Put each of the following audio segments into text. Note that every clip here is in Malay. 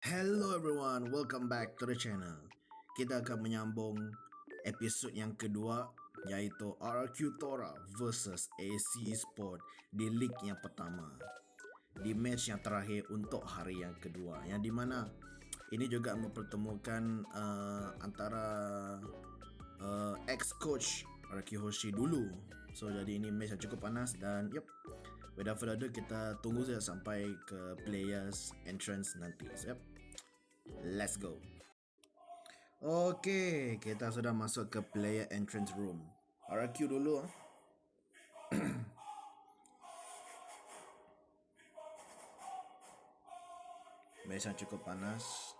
Hello everyone, welcome back to the channel. Kita akan menyambung episod yang kedua, iaitu RRQ Tora versus AC Esport di league yang pertama, di match yang terakhir untuk hari yang kedua, yang dimana ini juga mempertemukan antara ex-coach RRQ Hoshi dulu. So jadi ini match yang cukup panas dan without further ado, kita tunggu saja sampai ke players entrance nanti. So, let's go. Okey, kita sudah masuk ke player entrance room. RQ dulu. Match yang cukup panas.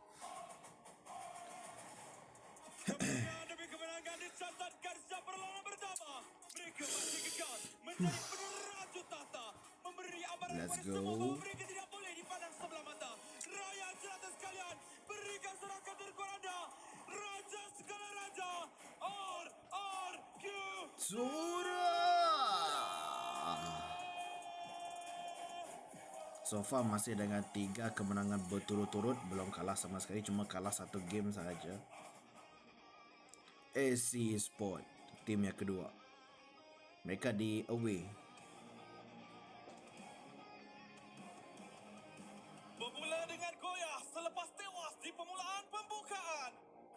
Demi kemenangan dicatatkan siapa perlawanan pertama. Mereka masih kekal menjadi peneraju tahta, memberi amaran Let's kepada go. semua bahawa mereka tidak boleh dipandang sebelah mata. Rakyat selatan sekalian, berikan sorakan terkuat anda, Raja segala raja, RRQ Tora. So far masih dengan 3 kemenangan berturut-turut, belum kalah sama sekali, cuma kalah 1 game sahaja. AC Esport, tim yang kedua. Mereka di away. bermula dengan goyah selepas tewas di permulaan pembukaan.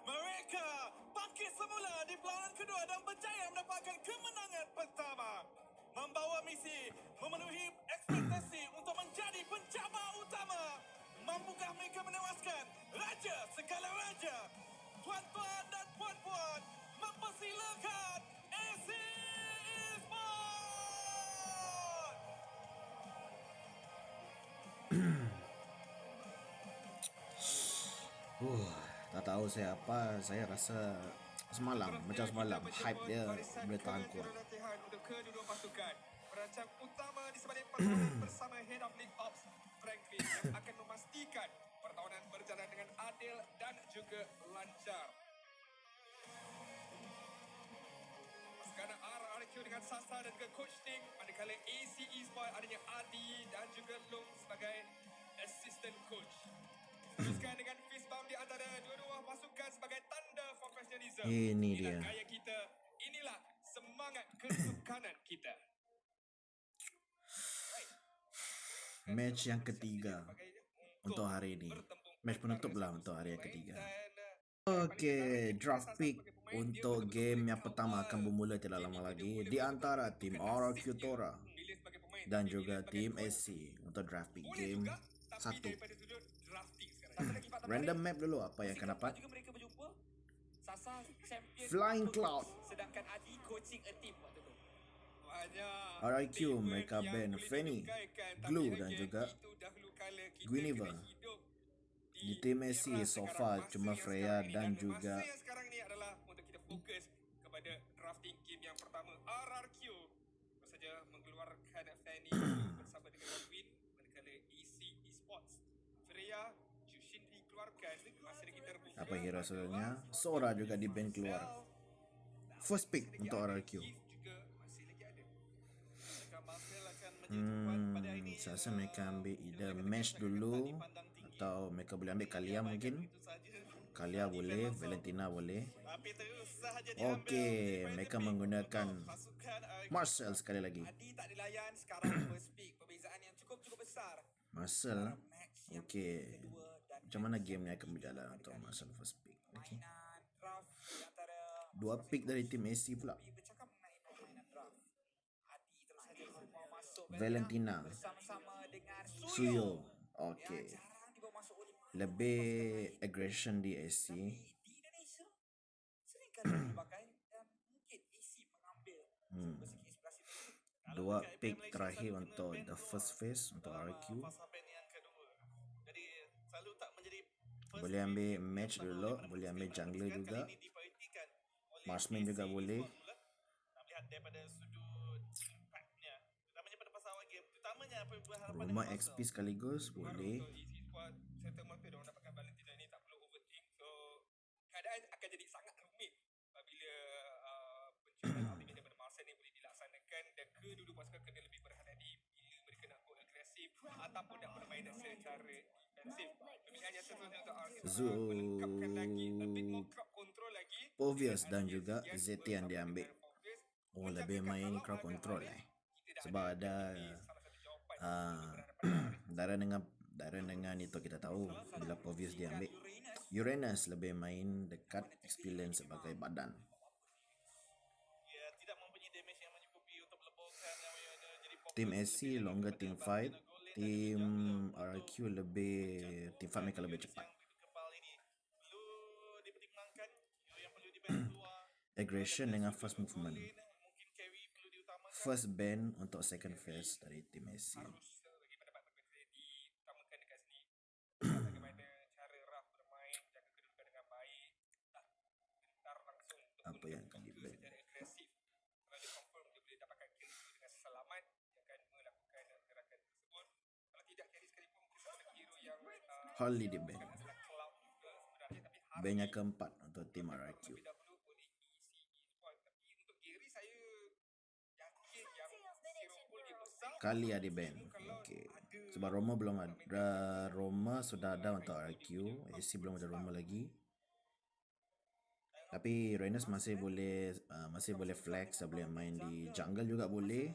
Mereka bangkit semula di perlawanan kedua dan berjaya mendapatkan kemenangan pertama. Membawa misi memenuhi ekspektasi untuk menjadi pencabar utama. Mampukah mereka menewaskan Raja segala raja? Tuan-tuan dan puan-puan, mempersilakan AC Esport! Tak tahu saya apa, saya rasa semalam, macam semalam, hype dia boleh tahan kuat. Latihan untuk kedua-dua pasukan. Perancang utama di sebalik perlawanan bersama Head of League Ops, Franklin, yang akan memastikan perlawanan berjalan dengan adil dan juga lancar. Pasukan RRQ dengan Sasa dan juga Coach Ting, manakala AC Esport adanya Adi dan juga Long sebagai assistant coach. Teruskan dengan fist bump di antara dua-dua pasukan sebagai tanda profesionalisme. Ini Inilah dia. gaya kita, inilah semangat kesukanan kita. Match yang ketiga untuk hari ini. Match penutup lah untuk hari yang ketiga. Okey, draft pick untuk game yang pertama akan bermula tidak lama lagi di antara tim RRQ Tora dan juga tim SC untuk draft pick game 1. Random map dulu apa yang akan dapat. Sasa champion Flying coach, Cloud. sedangkan Adi coaching a team waktu tu. RIQ mereka ban Fanny, Glue dan juga Guinevere. Di tim SC so far cuma Freya dan juga Masa yang sekarang ni adalah untuk kita fokus kepada drafting game yang pertama. RRQ baru saja mengeluarkan Fanny bersama dengan Win, manakala EC Esports Freya Jushin dikeluarkan. Masa kita rebuka apa hero sebenarnya. Sora juga di ban keluar. First pick untuk RRQ. juga masih lagi ada. Adakah Marcel akan menjadi tuan pada hari ini? Saya rasa mereka ambil either Mesh dulu atau mereka boleh ambil Kalia mungkin. Kalia boleh, Valentina boleh. Tapi terus sahaja diambil Okey, defensive mereka pick menggunakan untuk pasukan RRQ. Marcel sekali lagi. Adi tak dilayan sekarang first pick. Perbezaan yang cukup besar. Marcel. Match yang Okey. kedua dan Macam mana game ni akan berjalan untuk Marcel first pick? Okey. permainan draft di antara 2 pick dari tim AC pula. Tapi bercakap mengenai permainan draft, Adi terus saja mau masuk Valentina. bersama-sama dengan Suyo. yang Okey. jarang dibawa masuk oleh Lebih aggression di AC. di Indonesia sering kali dipakai dan mungkin isi mengambil bersegi inspirasi tersebut. 2 pick terakhir untuk the first phase untuk RQ. Fasa band yang kedua. Jadi selalu tak menjadi Boleh ambil match dulu, boleh ambil jungler juga. Marksman juga boleh. Nak lihat daripada sudut impactnya, terutamanya pada fasa awal game, terutamanya apabila harapan Rumah XP sekaligus boleh. untuk easy squad serta mereka diorang dapatkan Valentina ni tak perlu overthink. So keadaan akan jadi sangat rumit apabila pencurian ultimate daripada Marcel ni boleh dilaksanakan dan kedua-dua pasukan kena lebih berhati-hati bila mereka nak go agresif ataupun nak bermain secara defensif. Demi yang seterusnya untuk RQ Zu- melengkapkan lagi, lebih more crowd control lagi. Povius Dengan dan adanya juga Zian Zetian bersama diambil. dengan Povius, Oh, lebih menjadikan main kalau crowd ada control Haris, kita dah sebab ada ini salah satu jawapan untuk berhadapan dengan Haris. Darren dengan itu kita tahu bila Povius diambil. Uranus lebih main dekat experience sebagai badan. Ia tidak mempunyai damage yang mencukupi untuk meleburkan yang jadi fokus Tim lebih SC lagi longer kepada team Bastion fight. Golin dan Tim juga jungle RQ untuk lebih menjatuhkan team fight mereka lebih units cepat. yang begitu kebal ini. Perlu dipertimbangkan yang perlu dibantu keluar. Aggression Daripada dengan sudut first movement. Golin, mungkin carry perlu diutamakan. First ban untuk second phase dari tim SC. Harus bagi pendapat berbeza diutamakan dekat sini. Bagaimana cara Raf bermain, jaga kedudukan dengan baik, tak gentar langsung untuk Apa yang menggunakan akan counter di-ban? secara agresif. Kalau dia confirm dia boleh dapatkan kill itu dengan selamat, dia akan melakukan gerakan tersebut. Kalau tidak carry sekalipun, mungkin salah satu hero yang Holly di ban. bukan adalah Cloud juga sebenarnya, tapi Harvey Ban yang keempat untuk tim RQ. terlebih dahulu oleh ECE Squad. Tapi untuk Gary saya yakin yang hero pool dia besar. Kali ada ban. Okey. Sebab Roma belum ada. Roma sudah ada untuk RQ. AC belum ada Roma lagi. Tapi Reynolds masih boleh flex, dia boleh main di jungle juga boleh.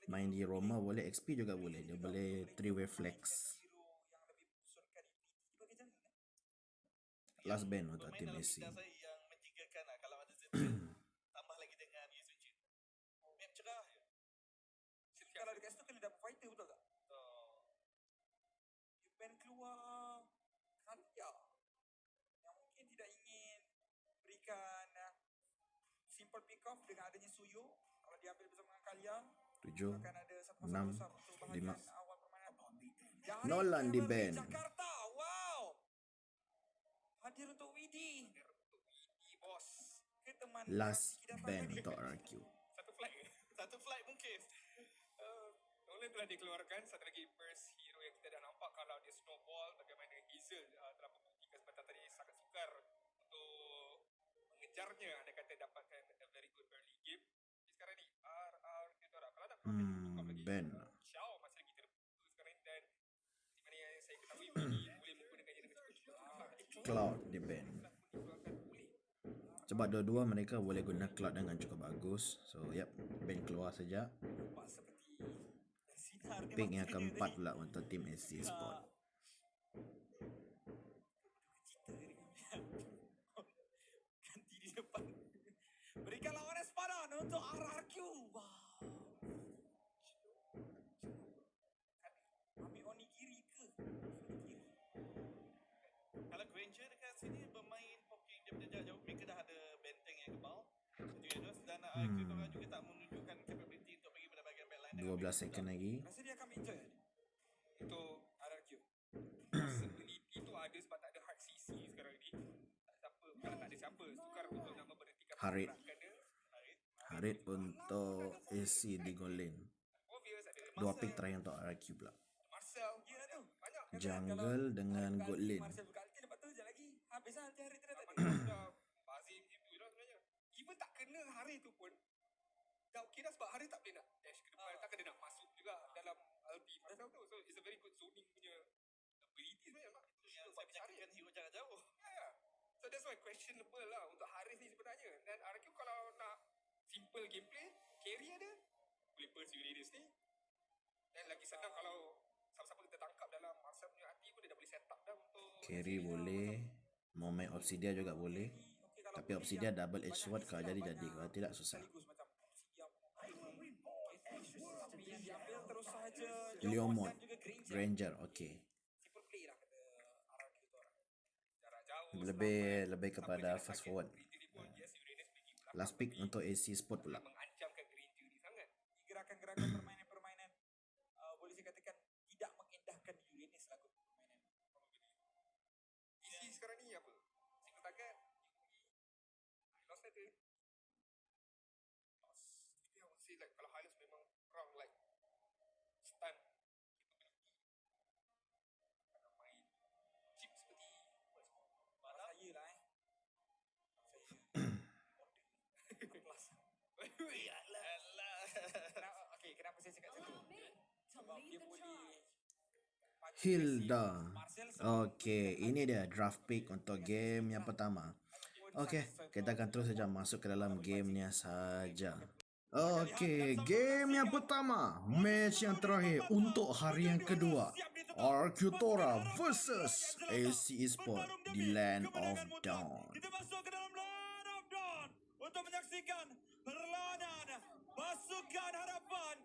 Main di Roma boleh, XP juga boleh. Dia boleh 3-way flex. Last ban untuk Bermain tim dalam AC. bidang saya yang menjigakan lah kalau ada Zetian. Tambah lagi dengan Yusuji. Map cerah je. Kalau dekat situ kena dapat fighter, betul tak? Dia ban keluar Kalia yang mungkin tidak ingin berikan simple pick off dengan adanya Suyo. Kalau diambil bersama dengan Kalia, 7, akan ada satu 6, masalah besar untuk bahagian 5. awal permainan. Dari Nolan di Cavalry ban. Jakarta, wow. Hadir untuk Widi. Bos. Ke teman Last Siki datang ban tadi. untuk RQ. Satu flight ke? Satu flight mungkin. Nolan telah dikeluarkan. Satu lagi first hero yang kita dah nampak kalau dia snowball, bagaimana Hazel telah membuktikan sebentar tadi sangat sukar untuk mengejarnya. Anda kata dapatkan a very good early game. Jadi sekarang ni RRQ Tora. Kalau nak keluarkan pick off lagi, ban. Xiao masih lagi terbuka sekarang ni. Dan di mana yang saya ketahui Widi boleh menggunakannya dengan cukup. Cloud di ban. Sebab dua-dua mereka boleh guna Cloud dengan cukup bagus. So yep, ban keluar saja. Nampak seperti sinar dia Pick yang maksudnya keempat tadi. pula untuk tim SC Sport. Ganti di depan. Berikan lawanan sepadan untuk RRQ. Wow. Ambil onigiri ke? Onigiri. Kalau Granger dekat sini bermain poking dia jarak jauh, mereka dah ada benteng yang kebal. Uranus dan RQ Tora juga tak menunjukkan capability untuk pergi pada bahagian backline. 12 second lagi. Rasa dia akan enjoy untuk RRQ. Possibility tu ada sebab tak ada hard CC sekarang ni. Tak siapa, bukan tak ada siapa. Sukar untuk nak memberhentikan Harit. pergerakan dia. Harit untuk AC di goal lane. Obvious ada Dua pick terakhir untuk RQ pula. Marcel. Ya tu. Banyak. Jungle dengan gold lane. Marcel buka ulti, lepas tu sekejap lagi. Habis lah ulti Harit tu dah tak ada. Dah bazir itu dah sebenarnya. Even tak kena Harit tu pun. Dah okey dah sebab Harit tak boleh nak dash ke depan. Takkan dia nak masuk juga dalam ulti Marcel tu. So it's a very good zoning punya ability sebenarnya. Itu yang saya menyakitkan hero jarak jauh. Ya. So that's why questionable lah untuk Haris ni sebenarnya. Dan RQ kalau nak simple gameplay, carry ada, boleh burst Uranus ni. Dan lagi senang kalau siapa-siapa kita tangkap dalam Marcel punya hati pun dia dah boleh set up dah untuk Carry boleh. Mau main Obsidia juga boleh. Tapi Obsidia double edge sword kalau jadi. Kalau tidak susah. yang diambil terus sahaja Leomord, Granger, okey. simple play lah kata RQ tu orang. Jarak jauh Lebih kepada fast forward. Last pick untuk AC Sport pula. mengancamkan Granger ni sangat. Gerakan-gerakan permainan-permainan boleh saya katakan tidak mengendahkan Uranus lagu permainan. Isi sekarang ni apa? Single target, lost letter. Lost. Tapi I would say like kalau Highlands memang kurang like stun capability. Akan main chip seperti para saya lah saya Alah. kenapa saya cakap macam tu? Sebab dia boleh Hilda. Okey, ini dia draft pick untuk game yang pertama. Okey, kita akan terus saja masuk ke dalam gamenya saja. Okey, game yang pertama, match yang terakhir untuk hari yang kedua. Arcutora versus AC Esport di Land of Dawn. Kita masuk ke dalam Land of Dawn untuk menyaksikan perlawanan pasukan harapan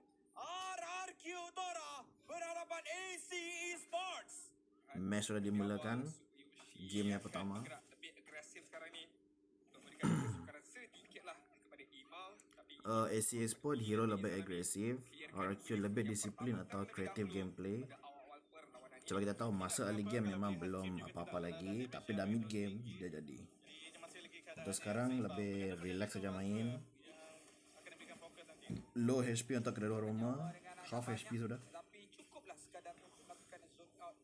RRQ Tora berhadapan AC Esports. Match sudah dimulakan. Game yang pertama. Gerak lebih agresif sekarang ni untuk memberikan kesukaran sedikit lah kepada Imal, tapi AC Esport hero lebih agresif, RRQ lebih disiplin atau creative gameplay. awal-awal perlawanan Coba kita tahu masa early game memang belum apa-apa lagi, tapi dah mid game dia jadi. Untuk sekarang lebih relax saja main. Akan diberikan fokus nanti. Low HP untuk kedua Roma, half HP sudah. Tapi cukuplah sekadar untuk melakukan zone out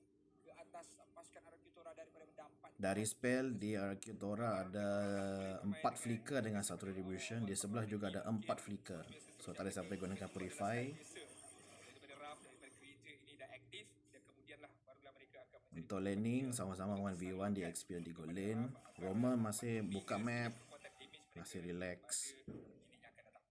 ke atas pasukan Arakitora daripada mendapat Dari spell di Arcutora ada 4 flicker dengan satu retribution. Di sebelah juga ada 4 flicker. So tak ada siapa yang gunakan purify. daripada Raf, daripada creator ini dah aktif dan kemudian lah barulah mereka akan menjadi Untuk laning sama-sama 1v1 di XP di gold lane. Roma masih buka map, kekuatan damage masih relax. unit yang akan datang.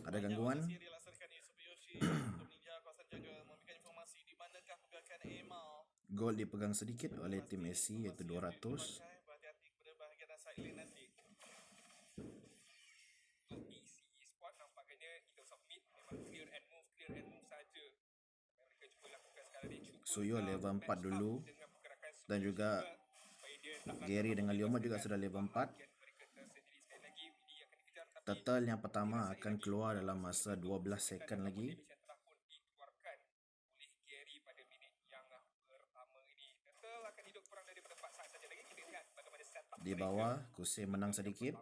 Ada gangguan? Masih dilaksanakan di Super Yoshi untuk meninjau kawasan jaga memberikan informasi di manakah pergerakan Emal. Gold dipegang sedikit oleh tim AC iaitu 200. Berhati-hati kepada bahagian side lane nanti. Untuk AC Esport nampaknya Eagles of Mid memang clear and move saja. Mereka cuba lakukan sekarang ni, cuba Suyo level 4 dulu. dengan pergerakan Dan juga supaya dia tak Gary dengan Leoma juga sudah level 4. bahagian mereka tersendiri sekali lagi. Willy akan dikejar tapi Turtle yang pertama akan keluar dalam masa 12 second lagi. damage yang telah pun dikeluarkan oleh Gary pada minit yang pertama ini. Turtle akan hidup kurang daripada 4 saat saja lagi. Kita lihat bagaimana setup Di bawah, Kusei menang sedikit.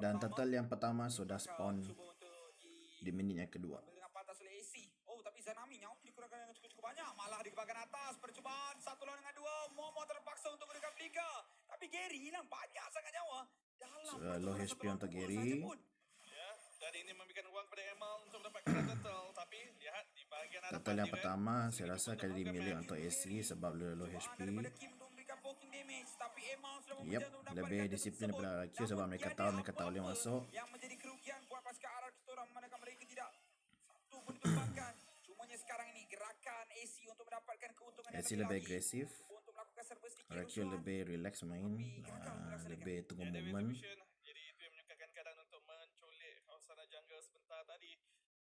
Dan Turtle yang pertama sudah spawn cuba untuk di minit yang kedua. dengan pantas oleh AC. Oh, tapi Zanami nyawa dikurangkan yang cukup banyak. Malah di bahagian atas percubaan satu lawan dengan dua. Momo terpaksa untuk gunakan flicker. Tapi Gary hilang banyak sangat nyawa. Dalam Low percubaan HP satu lawan untuk dua Gary. saja pun. Ya, dan ini memberikan ruang kepada Emal untuk mendapatkan turtle. Tapi lihat di bahagian hadapan Turtle yang dia, pertama saya rasa akan dimilih untuk AC sebab low HP. Daripada Kim untuk memberikan poking damage. Tapi Emal sudah Yep, memuja untuk mendapatkan lebih kesan disiplin tersebut. daripada RQ sebab Namun mereka tiada tahu mereka tak boleh apa-apa masuk. yang menjadi kerugian buat pasukan Arakitora manakala mereka tidak satu pun ditumbangkan. Cumanya sekarang ini gerakan AC untuk mendapatkan keuntungan yang AC lebih lagi agresif, untuk melakukan serba sedikit RQ kerusuhan. lebih relax main, lebih tunggu ada moment. retribution. Jadi itu yang menyukarkan keadaan untuk mencolek kawasan jungle sebentar tadi.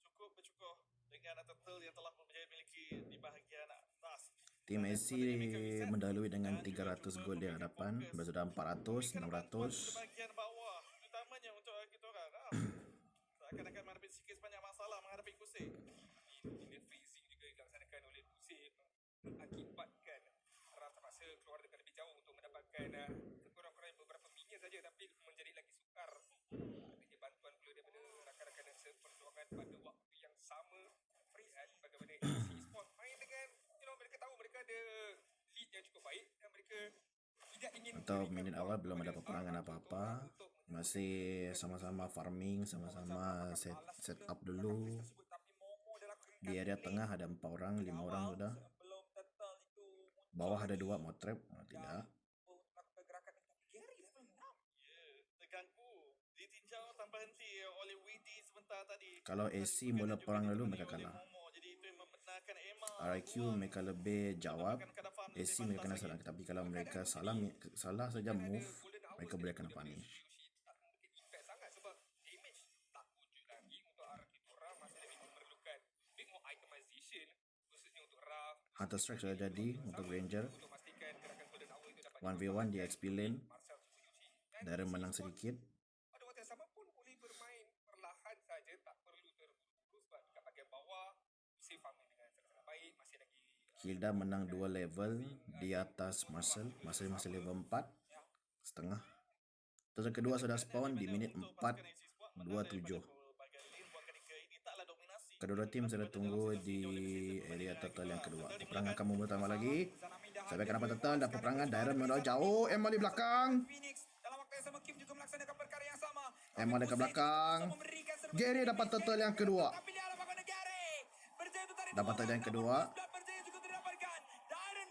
Cukup bercukup dengan turtle yang telah memiliki di bahagian atas. Tim AC mendahului dengan 300 gol di hadapan, sudah 400, 600. Bahagian bawah, utamanya untuk kita orang. Seakan-akan menghadapi sikit sebanyak masalah menghadapi Kusei. Ini freezing juga dilaksanakan oleh Kusir mengakibatkan Raf terpaksa keluar dekat lebih jauh untuk mendapatkan sekurang-kurangnya beberapa minion saja tapi menjadi lagi sukar. Adanya bantuan pula daripada rakan-rakan dan seperjuangan pada waktu yang sama. Lihat bagaimana AC Esport main dengan mereka tahu mereka ada lead yang cukup baik dan mereka tidak ingin Atau minit awal belum ada peperangan apa-apa. Masih sama-sama farming, sama-sama set up dulu. Di area tengah ada 4 orang, 5 orang sudah. Sebelum turtle itu muncul Bawah ada lagi. 2 mau trap, tidak. Untuk melakukan gerakan ini. Tapi Gary level 6. Ya, terganggu. Ditinjau tanpa henti oleh Widi sebentar tadi. Kalau AC mula perang dulu mereka kalah. Jadi itu yang membenarkan Emal. RQ mereka lebih jawab, AC mereka kena serang. Tapi kalau mereka salah saja move, mereka boleh kena punish. tak mungkin impact sangat sebab damage tak wujud lagi untuk Arakitora masih lagi memerlukan bit more itemization khususnya untuk Raf Hunter Strike sudah jadi untuk Ranger. untuk memastikan gerakan Golden Hour itu dapat 1v1 di XP lane. Marcel Tsuyoshi dan Darren menang sedikit. pada waktu yang sama pun boleh bermain perlahan saja tak perlu terburu-buru sebab dekat bahagian bawah save farming dengan sangat baik masih lagi Hilda menang 2 level di atas Marcel. Marcel masih level 4 setengah. Terus yang kedua sudah spawn di minit 4.27. Kedua tim sudah tunggu di area turtle yang kedua. Peperangan akan bertambah lagi. Sampai kenapa turtle dan peperangan Darren menolak jauh. Emal di belakang. Phoenix dalam waktu yang sama Kim juga melaksanakan perkara yang sama. Emal dekat belakang. Gary dapat turtle yang kedua. Tapi dia bagaimana Gary? Berjaya untuk tarik Dapat turtle yang kedua. Berjaya juga didapatkan. Darren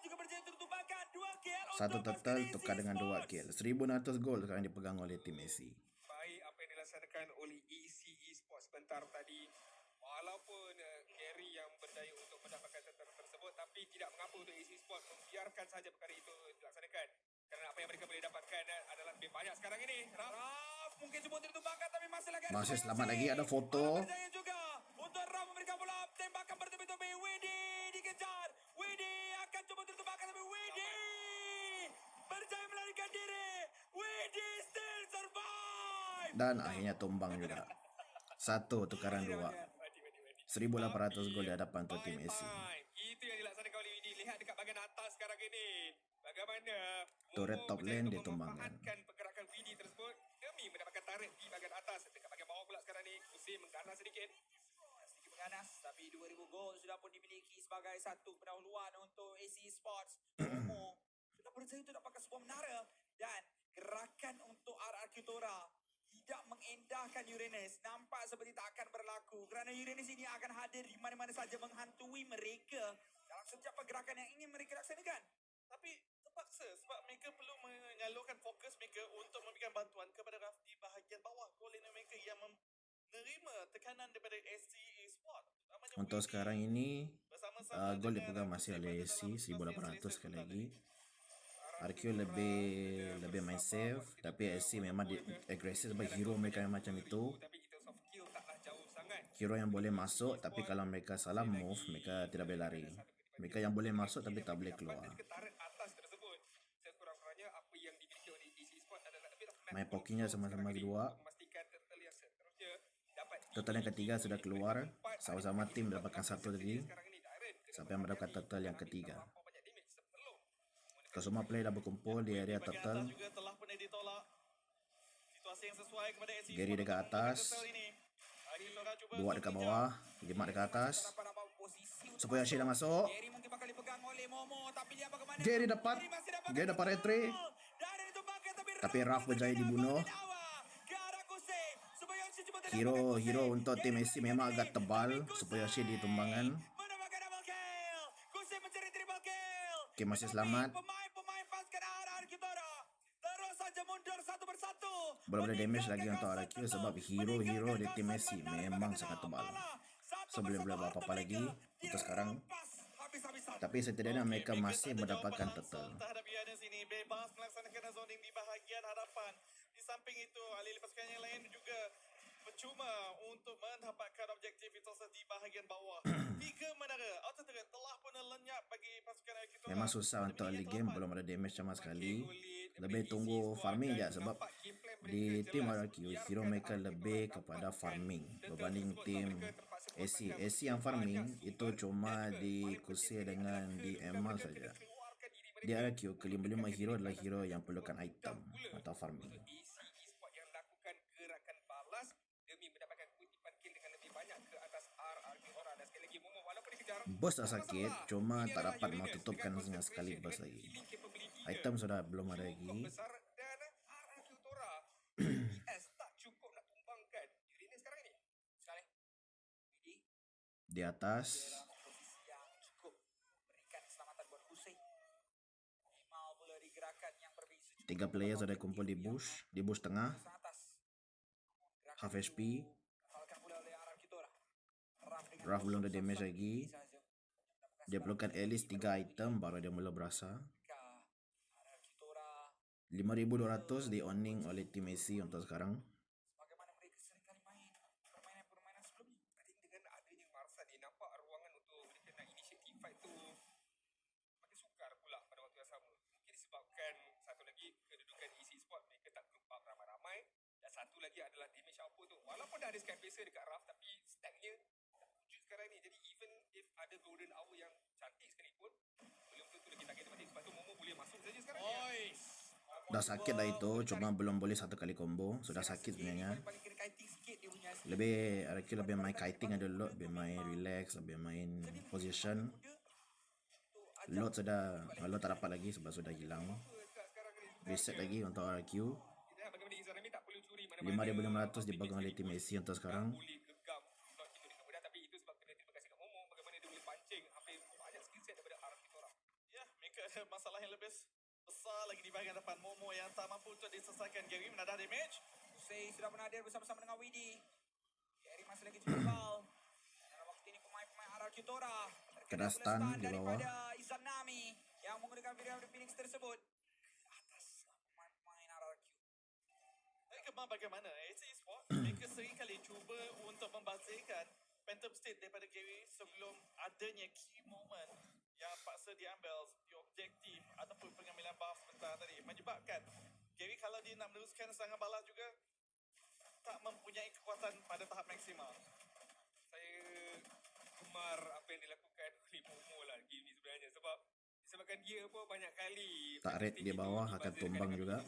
Satu total tukar dengan 2 kill. 1,600 gol sekarang dipegang oleh tim AC. Baik apa yang dilaksanakan oleh EC Esports sebentar tadi. Walaupun Gary yang berdaya untuk mendapatkan tentara tersebut, tapi tidak mengapa untuk EC Esports membiarkan saja perkara itu dilaksanakan. Kerana apa yang mereka boleh dapatkan adalah lebih banyak sekarang ini. Raf mungkin cuba untuk ditumbangkan tapi masih lagi ada Masih serangan selamat C. lagi, ada foto. Malah berjaya juga untuk Raf memberikan bola tembakan bertubi-tubi. Widi dikejar. Widi akan cuba untuk ditumbangkan tapi Widi berjaya melarikan diri. Widi still survive. Dan akhirnya tumbang juga. Satu tukaran 2. 1,800 gol di hadapan untuk tim AC. Itu yang dilaksanakan oleh Widi. Lihat dekat bahagian atas sekarang ini. Bagaimana Turret Momo top berjaya lane untuk ditumbangkan. memanfaatkan pergerakan Widi tersebut demi mendapatkan tarik di bahagian atas. Dekat bahagian bawah pula sekarang ni Kusim mengganas sedikit. Sedikit mengganas tapi 2000 gol sudah pun dimiliki sebagai satu pendahuluan untuk AC Sports. Momo sudah berjaya untuk dapatkan sebuah menara dan gerakan untuk RRQ Tora tidak mengendahkan Uranus. Nampak seperti tak akan berlaku kerana Uranus ini akan hadir di mana-mana saja menghantui mereka dalam setiap pergerakan yang ingin mereka laksanakan. Tapi terpaksa sebab mereka perlu menyalurkan fokus mereka untuk memberikan bantuan kepada Raf di bahagian bawah. Kolena mereka yang menerima tekanan daripada SC Esports. Terutamanya Untuk Widi sekarang ini bersama-sama gol dengan dipegang masih Kusim oleh pada AC dalam situasi yang 1,800 selesa sekali sebentar lagi. tadi. RQ lebih main safe, tapi AC memang agresif sebab hero mereka yang macam itu. Tapi in terms of kill taklah jauh sangat. Hero yang boleh masuk, tapi kalau mereka salah move, mereka tidak boleh lari. Mereka yang boleh masuk tapi tak boleh keluar. Tarik atas tersebut. Sekurang-kurangnya apa yang dimiliki oleh EC Sport adalah a bit of Main pokinya sama-sama kedua. untuk memastikan total yang seterusnya dapat Total yang ketiga sudah keluar. Sama-sama tim mendapatkan satu tadi. sekarang ini direct Sampai mendapatkan total yang ketiga. terlampau banyak damage sebelum Semua player dah berkumpul di area Bahagian total. atas juga telah pun ditolak. Situasi yang sesuai kepada SC Gary Esports dekat untuk memulakan atas. total ini. RRQ Tora cuba 2 dekat untuk bawah, 5 dekat atas. Dapat posisi untuk Supaya Ashi dah masuk. Gary mungkin bakal dipegang oleh Momo tapi dia bagaimana? Gary dapat. masih dapatkan Gary dapat total. retry. Dan ditumbangkan Tapi Raf berjaya dibunuh. Ke arah Kusim. Subayoshi cuba untuk Hero dapatkan Kusim. hero untuk tim Gary AC memang agak lagi-lagi. tebal. Tapi Supaya Ashi Kusim ditumbangan. mendapatkan double kill. Kusim mencari triple kill. Okay, masih Tetapi selamat. Pemain-pemain pasukan RRQ Tora terus saja mundur satu persatu. Belum ada damage lagi Meninggalkan untuk kawasan RRQ penuh. sebab hero-hero di tim Meninggalkan AC kawasan benar memang benar sangat tebal. malah. Satu So belum boleh persatu buat apa-apa harta lagi mereka untuk sekarang. dirampas habis-habisan. Tapi setidaknya Okey, mereka masih tak ada mendapatkan jawapan total. langsung terhadap Uranus ini. Bebas melaksanakan zoning di bahagian hadapan. Di samping itu, ahli pasukan yang lain juga percuma untuk mendapatkan objektif itu di bahagian bawah. 3 menara auto turret telah pun lenyap bagi pasukan RRQ Tora. Memang susah untuk early game, belum ada damage sama sekali. Lebih tunggu farming je sebab di tim RRQ, hero mereka lebih kepada farming berbanding tim AC. AC yang farming itu cuma di Kusir dengan di Emal saja. Di RRQ, kelima-lima hero adalah hero yang perlukan item atau farming. EC Esports yang lakukan gerakan balas demi mendapatkan kutipan kill dengan lebih banyak ke atas RRQ Tora. Dan sekali lagi Momo walaupun dikejar Burst dah sakit, cuma tak dapat menutupkan dengan sekali burst lagi. Item sudah belum ada lagi. besar dan RRQ Tora PS tak cukup nak tumbangkan Uranus sekarang ini. Sekali. Widi Di atas, dalam posisi yang cukup berikan keselamatan buat Hussein. Memang pula di gerakan yang berbeza. 3 player sudah kumpul di bush tengah, Kawasan atas. Gerakan half itu HP. dihafalkan pula oleh RRQ Tora. Raf dengan Raf belum ada kosong damage satu lagi. saja. Dia perlukan at least 3 item baru dia mula berasa. RRQ Tora 5,200 di owning oleh tim AC untuk sekarang. bagaimana mereka seringkali main permainan-permainan sebelum ni. I think dengan adanya Marsan ni nampak ruangan untuk mereka nak initiate team fight tu makin sukar pula pada waktu yang sama. Mungkin disebabkan satu lagi kedudukan EC Sport mereka tak gempak ramai-ramai dan satu lagi adalah damage output tu. Walaupun dah ada scan tracer dekat Raf tapi stacknya tak wujud sekarang ni. Jadi even if ada golden hour yang cantik sekalipun belum tentu lagi target mati. Sebab tu Momo boleh masuk saja sekarang ni. Dah sakit dah itu, cuma belum boleh satu kali combo. Sudah sakit sebenarnya. Paling kena kiting sikit dia punya asli. Lebih RQ lebih main kiting ada load, lebih main relax, lebih main position. Load tak dapat lagi sebab sudah hilang. Reset lagi untuk RQ. Kita lihat bagaimana Izarami tak perlu curi mana-mana 5,500 dipegang oleh tim AC untuk sekarang. boleh gegam slot itu dengan mudah tapi itu sebab kena terima kasih kat Momo bagaimana dia boleh pancing hampir banyak skill set daripada RRQ Tora. Ya, mereka ada masalah yang lebih besar lagi di bahagian depan. Momo yang tak mampu untuk diselesaikan. Gary menadah damage. Hussein sudah bernadir bersama-sama dengan Widi. Gary masih lagi cuba bal. Dalam waktu ini pemain-pemain RRQ Tora Kena stun di bawah. daripada Izanami yang menggunakan video Phoenix tersebut atas pemain-pemain RRQ. Tapi kemar bagaimana? AC Esports mereka sering kali cuba untuk membazirkan Phantom State daripada Gary sebelum adanya key moment yang paksa diambil di objektif ataupun pengambilan buff sebentar tadi menyebabkan Gary kalau dia nak meneruskan serangan balas juga tak mempunyai kekuatan pada tahap maksimal. Saya gemar apa yang dilakukan oleh Momo lah game ni sebenarnya sebab disebabkan dia pun banyak kali Tak red di bawah akan tumbang juga.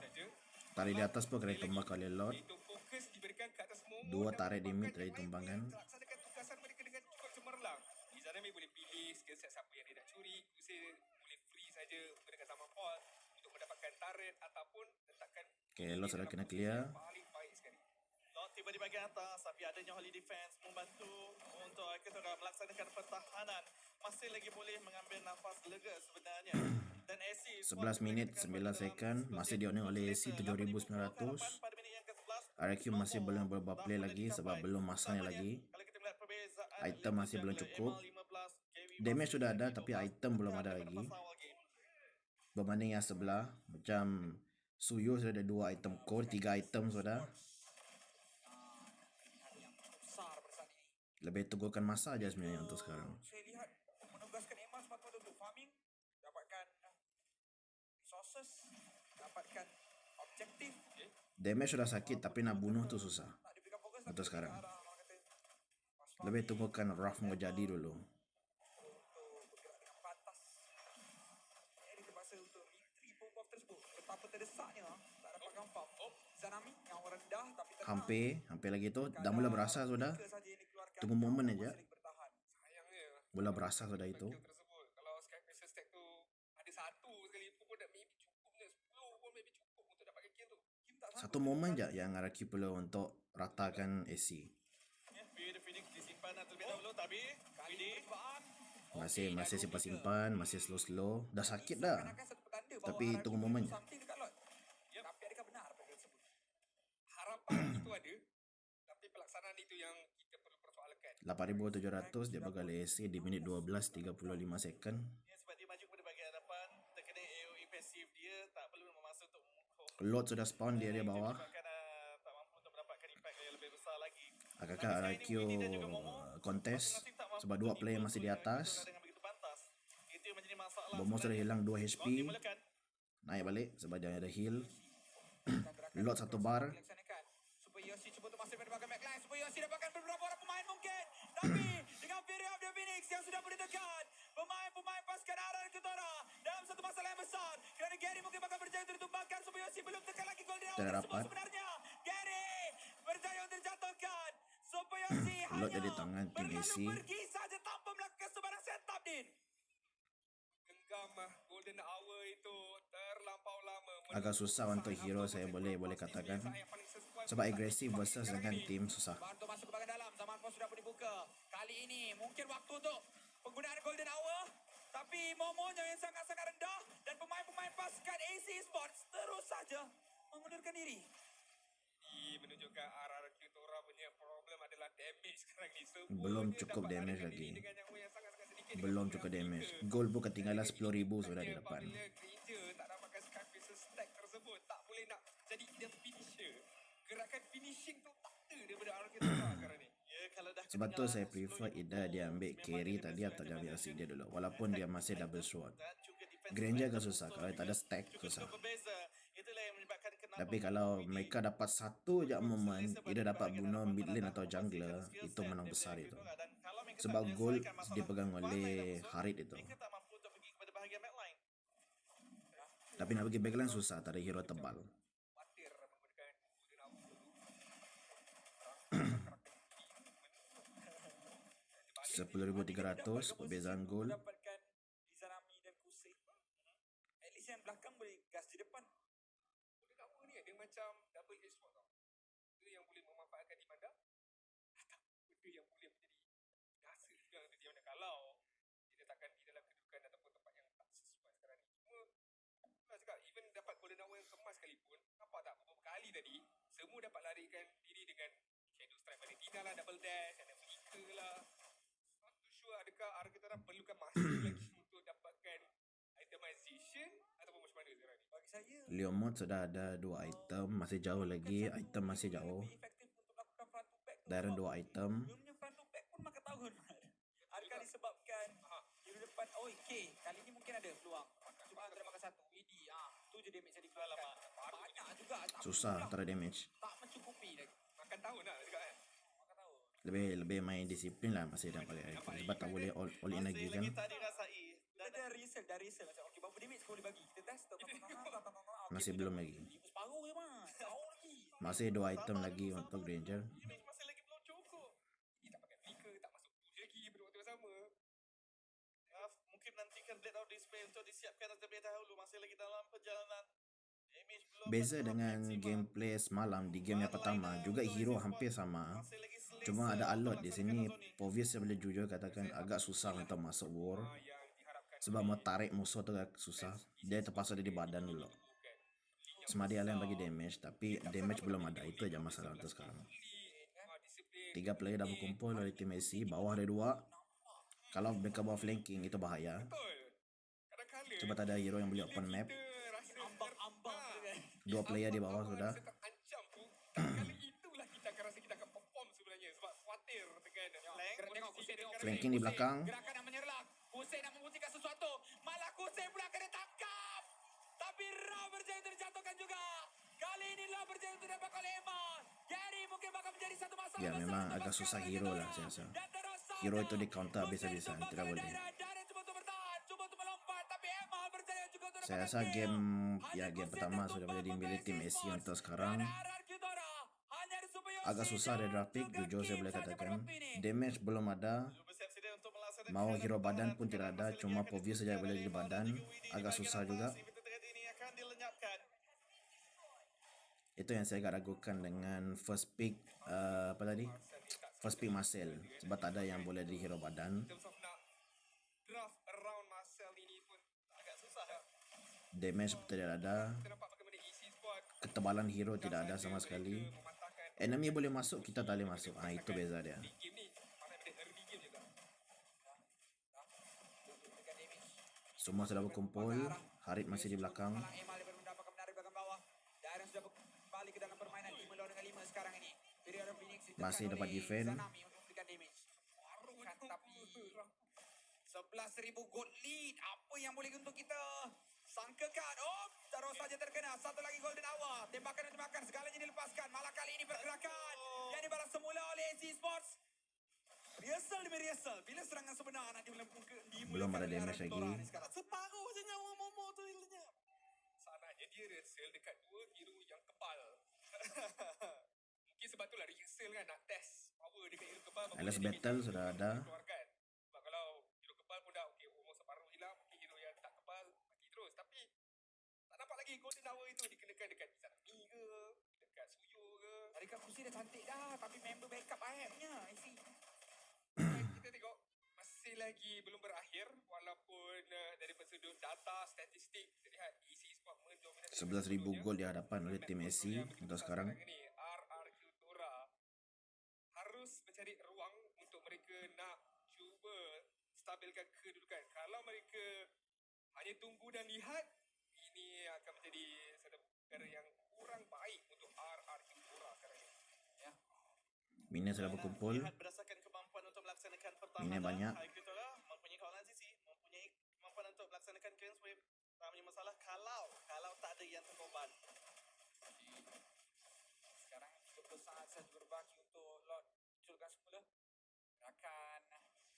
Tarik di atas pun kena tumbang oleh Lord. Itu fokus diberikan ke atas Momo. Dua dan tarik di mid menyebabkan dari yang tumbangkan. lain melaksanakan tugasan mereka dengan cukup cemerlang. Izanami boleh pilih skill set siapa yang dia nak curi. Hussein boleh free saja menggunakan Zaman Pot untuk mendapatkan turret ataupun letakkan Okay, Lord sudah kena clear. paling baik sekali. Lot tiba di bahagian atas tapi adanya Holy Defense membantu untuk kita melaksanakan pertahanan. Masih lagi boleh mengambil nafas lega sebenarnya. Dan AC 11 minit 9 second masih dioning oleh AC 7900. RQ masih belum berubah play lagi sebab belum masanya lagi. Item masih belum cukup. Damage sudah ada tapi item belum ada lagi. Berbanding yang sebelah, macam Suyo sudah ada 2 item core, 3 item sudah. Pilihan yang besar pada saat ini. Lebih tunggukan masa aja sebenarnya untuk sekarang. Saya lihat menugaskan Emas semata-mata untuk farming, dapatkan resources, dapatkan objektif. Damage sudah sakit tapi nak bunuh tu susah. Tak diberikan fokus Untuk sekarang. orang kata pas Lebih tunggukan Raf mau jadi dulu. untuk bergerak dengan pantas. Jadi terpaksa untuk retreat buff tersebut. Betapa terdesaknya tak dapatkan farm. Zanami yang rendah tapi tenang. Hampir lagi tu. Dah mula berasa sudah. Tiga saja yang dikeluarkan. Tunggu momen aja. Masih lagi bertahan. Sayangnya Mula berasa sudah itu. skill tersebut. Kalau Skyfacer stack tu ada satu sekali pun dah maybe cukup je. 10 pun maybe cukup untuk dapatkan kill tu. Kim tak Satu momen je yang RQ perlu untuk ratakan AC. Ya, Beauty Phoenix disimpan terlebih dahulu tapi Widi Masih simpan-simpan, masih slow-slow. Dah sakit dah. Seakan-akan satu petanda bahawa Tapi RRQ tunggu momen je. something dekat lot. Tapi adakah benar benda tersebut? Harapan itu ada. Tapi pelaksanaan itu yang kita perlu persoalkan. 8700 dia bagi oleh AC di minit 12 35 second. ya, sebab dia maju kepada bahagian depan terkena AoE pasif dia tak perlu memaksa untuk mengukuh. Lord sudah spawn di area bawah. Bahkan tak mampu untuk mendapatkan impact yang lebih besar lagi. Agak RQ kontes sebab dua player masih di atas. Dengan begitu pantas. Itu yang menjadi masalah. Bomo sudah hilang 2 HP. Dimulakan. Naik balik sebab dia ada heal. Lord satu bar. Dilaksanakan. Super Yoshi cuba untuk masuk pada bahagian backline. Super Yoshi dapatkan beberapa orang pemain mungkin. Tapi dengan Fury of the Phoenix yang sudah berdekatan. Pemain-pemain pasukan RRQ Tora dalam satu masalah yang besar. Kerana Gary mungkin bakal berjaya untuk ditumbangkan. Super Yoshi belum tekan lagi gol di awal Tak tersebut dapat. sebenarnya. Gary berjaya untuk dijatuhkan. Super Yoshi Lord hanya jadi tangan tim berlalu AC. pergi saja tanpa melakukan sebarang setup, Din. Genggam golden hour itu terlampau lama. Agak susah untuk hero saya boleh katakan. Sebab agresif versus dengan tim susah. Bantu masuk ke bahagian dalam. Zaman pos sudah pun dibuka. Kali ini mungkin waktu untuk penggunaan golden hour. Tapi momonya yang sangat-sangat rendah. Dan pemain-pemain pasukan AC Sports terus saja mengundurkan diri. Menunjukkan RRQ Tora punya problem adalah damage sekarang ni. Belum cukup damage lagi. Belum cukup damage. Goal pun ketinggalan 10,000 sudah di depan. Apabila Granger tak dapatkan Skyfacer stack tersebut, tak boleh nak jadi ideal finisher. Gerakan finishing tu tak ada daripada RRQ Tora sekarang ni. Ya, kalau dah Sebab tu saya ketinggalan prefer 10,000 either dia ambil memang carry dia tadi sudah atau dia ada ambil mana AC dia ada. dulu. Walaupun dia masih double sword. Dan juga defense Granger agak mereka susah. betul Kalau tak ada juga stack susah. berbeza. Itulah yang menyebabkan kenapa Tapi kalau mereka dapat satu je moment, either dapat bunuh mid lane atau jungler, itu menang besar itu. Sebab goal dipegang oleh Harit itu. mereka tak mampu untuk pergi kepada bahagian backline. Tapi nak pergi backline susah, tak ada hero tebal. Khawatir menggunakan golden hour dulu. 10,300 perbezaan gol. Dapatkan Izanami dan Kusei. At least yang belakang boleh gas di depan. Golden hour ni dia macam double edge sword tau. Dia yang boleh memanfaatkan dimanda. Atau benda yang boleh menjadi rasa juga untuk dimanda kalau dia letakkan di dalam kedudukan ataupun tempat yang tak sesuai sekarang ni. Cuma itulah cakap even tadi, semua dapat larikan diri dengan Shadow Strike Valentina lah, double dash, ada flicker lah. Not too sure adakah Arcutara perlukan masa lagi untuk dapatkan itemization ataupun macam mana sekarang ni? Bagi saya, Leomord sudah ada 2 item, masih jauh lagi, item masih jauh. lebih efektif untuk melakukan front to back tu. Darren Sebab 2 item. Dia punya front to back pun makan tahun. Adakah disebabkan hero depan, oh okay, kali ni mungkin ada peluang. Cuma antara makan satu, WD, tu je damage yang dikeluarkan. Banyak juga. tapi Susah itulah, antara damage. tak mencukupi lagi. Makan tahun lah juga kan. Makan tahun. Lebih main disiplin lah masih dapat item. Sebab tak boleh all in lagi kan. tak dirasai. Kita dah resell macam okay, berapa damage kau boleh bagi? Kita test. Masih belum lagi. Separuh je mah. Tahu lagi. Masih 2 item lagi untuk Ranger. Image masih lagi belum cukup. Ini tak pakai flicker, tak masuk push lagi pada waktu yang sama. Mungkin nantikan Blade of Display untuk disiapkan terlebih dahulu. Masih lagi dalam perjalanan. Image belum Beza betul dengan maksimal. gameplay semalam di game yang pertama, juga hero hampir sama. Masih lagi selesa Cuma ada alot di untuk sini. melaksanakan zone ni. Povius saya boleh jujur katakan agak susah untuk masuk war. Yang diharapkan Sebab mau tarik musuh tu agak susah. Dia terpaksa ada di badan dulu. Semadi Allen bagi damage, tapi damage belum ada. Itu aja masalah untuk sekarang. disiplin. 3 player dah berkumpul dari tim AC. Bawah ada 2. Kalau mereka bawa flanking itu bahaya. Betul. Kadang-kadang Sebab tak ada hero yang boleh open map. kita rasa Ambang tu kan. 2 player di bawah sudah. rasa terancam tu. Kali itulah kita akan rasa kita akan perform sebenarnya. Sebab khawatir dengan Tengok Hussein tengok Flanking di belakang. Gerakan nak menyerang. Hussein nak membuktikan sesuatu. Malah Hussein pula kena tangkap. Tapi Ra berjaya untuk dijatuhkan juga. Kali inilah berjaya untuk dapat oleh Eman. Gary mungkin bakal menjadi satu masalah Ya, besar memang untuk agak Bakar susah dan hero Dora. lah, saya rasa. Dan terus Hero sana. itu di counter Hussein habis-habisan, untuk tidak Bakar boleh. dan Dara cuba untuk bertahan. Cuba untuk melompat. Tapi Eman berjaya juga untuk Saya dapatkan rasa kill. game Hanya game Hussein pertama dan sudah tumbang boleh dimiliki tim untuk AC Sports. untuk sekarang. Dan RRQ Dora hanya di Super Yoshi Agak susah dari grafik, juga jujur saya kill boleh saja pada katakan. waktu ini. Damage belum ada. Bersiap sedia untuk melaksanakan Mau hero badan pertahanan. pun tidak ada, Masih cuma lagi akan Povius saja dibuktikan boleh oleh di Eman dan badan. juga Widi di Agak bahagian susah atas. juga. Event terdekat ini akan dilenyapkan. Itu yang saya agak ragukan dengan first pick apa tadi? First pick Marcel. Sebab tak ada yang boleh di hero badan. In terms of nak draft around Marcel ini pun Agak susah. Damage tidak ada. kita nampak bagaimana EC Sport Ketebalan hero tidak ada sama sekali. mematahkan Enemy boleh masuk, kita tak boleh masuk. Itu beza dia. di game ni. Mana benda early game juga. Semua sudah berkumpul. Harit masih di belakang. Halang Emal baru mendapatkan menarik bahagian bawah. Darren sudah kembali ke dalam permainan 5 lawan dengan 5 sekarang ini. Periode Phoenix ditekan Masih dapat oleh defend. Zanami untuk memberikan damage. Kan, tapi 11,000 gold lead. Apa yang boleh untuk kita sangkakan? Oh, terus saja terkena. Satu lagi golden hour. Tembakan, segalanya dilepaskan. Malah kali ini pergerakan yang dibalas semula oleh AC Sports. Rehearsal demi rehearsal. Bila serangan sebenar nak Belum ada damage lagi. Separuh je nyawa Momo tu lenyap. Sananya dia rehearsal dekat dua hero yang kebal. Mungkin sebab itulah rehearsal kan nak test power dekat hero kebal. berapa Alias damage battle yang sudah dia ada. keluarkan. Sebab kalau hero kebal pun dah okey umur separuh hilang, mungkin hero yang tak kebal mati terus. Tapi tak nampak lagi golden hour itu dikenakan dekat Zanami ke, dekat Suyo ke. Mereka kursi dah cantik dah. Tapi member backup ayatnya. Kita tengok masih lagi belum berakhir walaupun dari sudut data statistik terlihat EC Sport mendominasi 11,000 gol di hadapan oleh tim AC untuk sekarang. ini RRQ Tora harus mencari ruang untuk mereka nak cuba stabilkan kedudukan. Kalau mereka hanya tunggu dan lihat, ini akan menjadi satu perkara yang kurang baik untuk RRQ Tora sekarang ini. Minion sudah berkumpul. Lihat berdasarkan kemampuan untuk melaksanakan pertahanan. Minion banyak. Haikitola mempunyai kawalan sisi, mempunyai kemampuan untuk melaksanakan cleanse wave. Tak punya masalah kalau tak ada yang terkorban. Sekarang 30 saat saja berbaki untuk Lord munculkan semula. Akan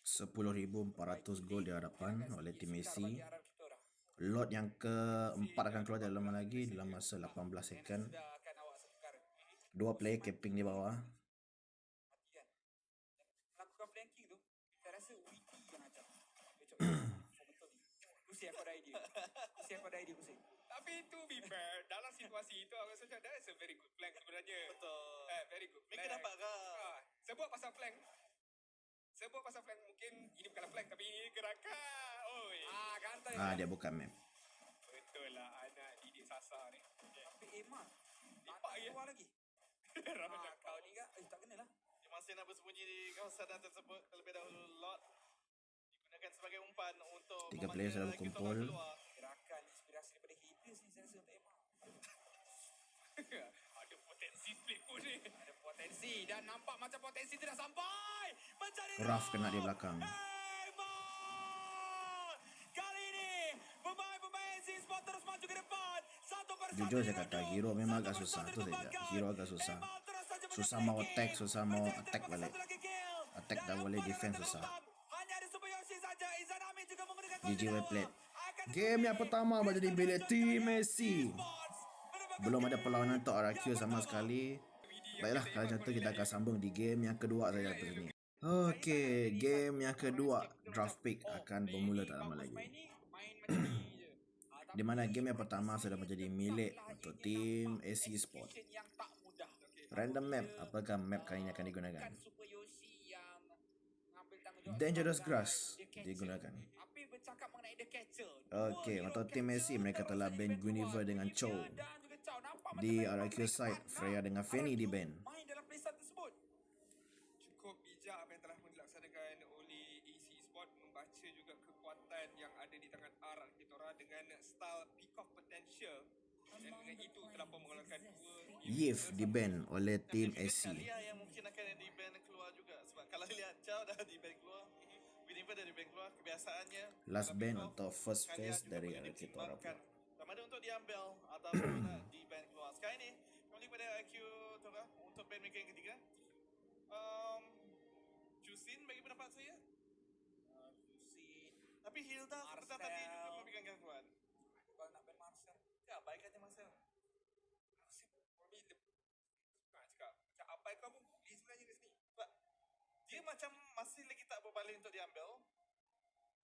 10,400 gol di hadapan oleh tim AC. bagi RRQ Tora. Lot yang keempat akan keluar dalam lama lagi dalam masa 18 second. Sudah akan awak satu perkara. 2 player camping di bawah. Mati kan. Dan melakukan flanking tu, saya rasa Wiki yang ajar. Dia cakap, betul ni. Kusi aku ada idea. Tapi to be fair, dalam situasi itu aku rasa macam that is a very good flank sebenarnya. Betul. Very good flank. Mereka dapat ke? Sebut pasal flank. Mungkin ini bukanlah flank tapi ini gerakan. Oi. Kantoi. Dia buka map. Betul lah anak didik Sasa ni. Tapi Eman. Lepak lagi. Keluar lagi. Kau ni kan? Tak kena lah. Dia masih nak bersembunyi di kawasan tersebut terlebih dahulu. Lot digunakan sebagai umpan untuk 3 player sudah memanggil berkumpul. RQ keluar. Gerakan inspirasi daripada haters ni saya rasa untuk Emma. Ada potensi split pun ni. Ada potensi dan nampak macam potensi tidak sampai. Mencari Raf kena di belakang. Emma! Kali ini pemain-pemain SC Sport terus maju ke depan. Satu persatu Jujur saya dirundung. kata Hero memang agak Satu susah. persatu Tu saja. dikembangkan. Hero agak susah. Emma terus saja Susah menyertai mau attack, game. susah mau Masih attack terdapat balik. satu lagi kill. Attack Dan dah boleh, umpan defense akan susah. terungkap. Hanya ada Super Yoshi saja. Izanami juga menggunakan GG Golden well Hour. played. Akan Game yang pertama menjadi milik Team Messi. Belum ada perlawanan untuk RRQ sama sekali. Baiklah, kalau macam tu kita akan sambung di game yang kedua saja atas ni. Okey, game yang kedua draft pick akan bermula tak lama lagi. Di mana game yang pertama sudah menjadi milik untuk tim AC Sport. Random map, apakah map kali ini akan digunakan? Dangerous Grass digunakan. Tapi bercakap mengenai The Catcher. Okey, untuk tim Messi mereka telah ban Guniver dengan Chow. Di RRQ side, Freya dengan Fanny di ban. Main dalam playstyle tersebut. Cukup bijak apa yang telah dilaksanakan oleh AC Sport, membaca juga kekuatan yang ada di tangan R Arkitora dengan style peak of potential, dan dengan itu telah pun mengeluarkan 2 Yif di ban oleh tim Ada juga AC. Kalia yang mungkin akan di ban keluar juga. Sebab kalau lihat Chow dah di ban keluar, Winnifer dah di ban keluar, kebiasaannya Last dalam ban pick-off, untuk first Kalia phase juga dari perlu Arkitora dipertimbangkan. pula. Sama ada untuk diambil ataupun nak di ban keluar. Sekarang ni kembali kepada IQ Tora untuk ban mereka yang ketiga. Jusin bagi pendapat saya. Jusin. Tapi Hilda sebentar Marcel. tadi juga memberikan gangguan. Kalau nak ban Marcel. Ya, baik aja Marcel. probably the cakap macam apa kau pun boleh sebenarnya kat sini. Sebab dia macam masih lagi tak berbalik untuk diambil.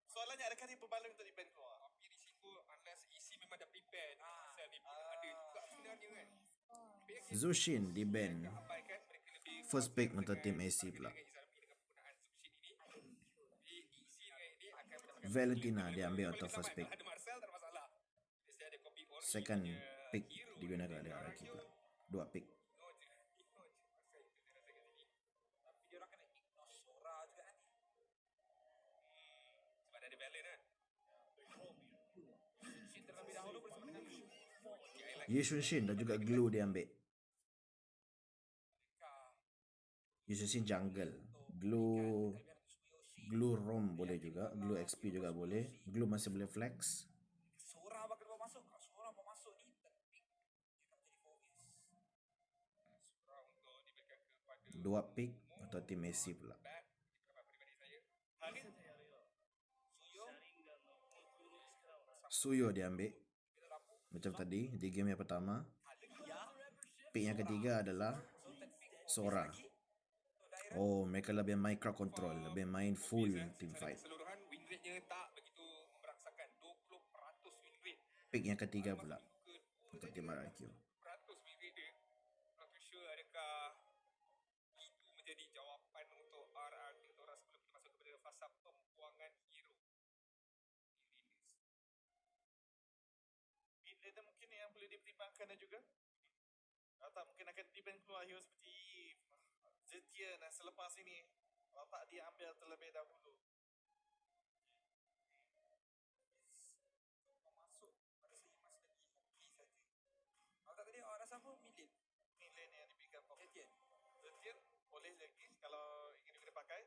Soalannya adakah dia berbalik untuk di ban keluar? Tapi risiko unless AC memang dah prepare Marcel ni pun ada juga sebenarnya kan. Zushin di ban. Abaikan mereka lebih First pick untuk tim AC pula. dengan Izami dengan penggunaan Zushin ini. Jadi AC dengan ini akan mendapatkan Valentina diambil untuk first pick. Ada Marcel tak ada masalah. Dia ada copy Ori Second punya pick hero digunakan ni. oleh RRQ pula. 2 pick. No je. Marcel itu dia rasa kat sini. Tapi dia orang kena ignore Sora juga kan. Sebab dah ada Valen kan. Jusin terlebih dahulu bersama dengan Lu. Yishun Shin dan juga Glue diambil. Yishun Shin jungle. Glue Rom boleh juga. Glue XP juga boleh. Glue masih boleh flex. Sora bakal bawa masuk. Kalau Sora bawa masuk ni terpik. Dia akan menjadi Fobius. Surah untuk diberikan kepada 2 pick untuk tim Messi pula. back. Pendapat peribadi saya. Harin Suyo diambil. Macam tadi di game yang pertama. Pick yang ketiga adalah Sora. Oh, mereka lebih main crowd control, lebih main full team fight. Keseluruhan win rate-nya tak begitu merangsakan. 20% win rate. Pick yang ketiga pula Ke untuk tim RRQ. 20% win rate dia. Not too sure adakah itu menjadi jawapan untuk RR Tora sebelum kita masuk kepada fasa pembuangan hero. Mid laner mungkin yang perlu dipertimbangkan juga. Atau mungkin akan di ban keluar hero seperti Zetian dan selepas ini tak diambil terlebih dahulu. masuk pada saya masih lagi hoki saja. Kalau tak tadi awak rasa apa? Milin. Mid lane yang diberikan fokus. Zetian. Zetian boleh lagi kalau ingin kita pakai.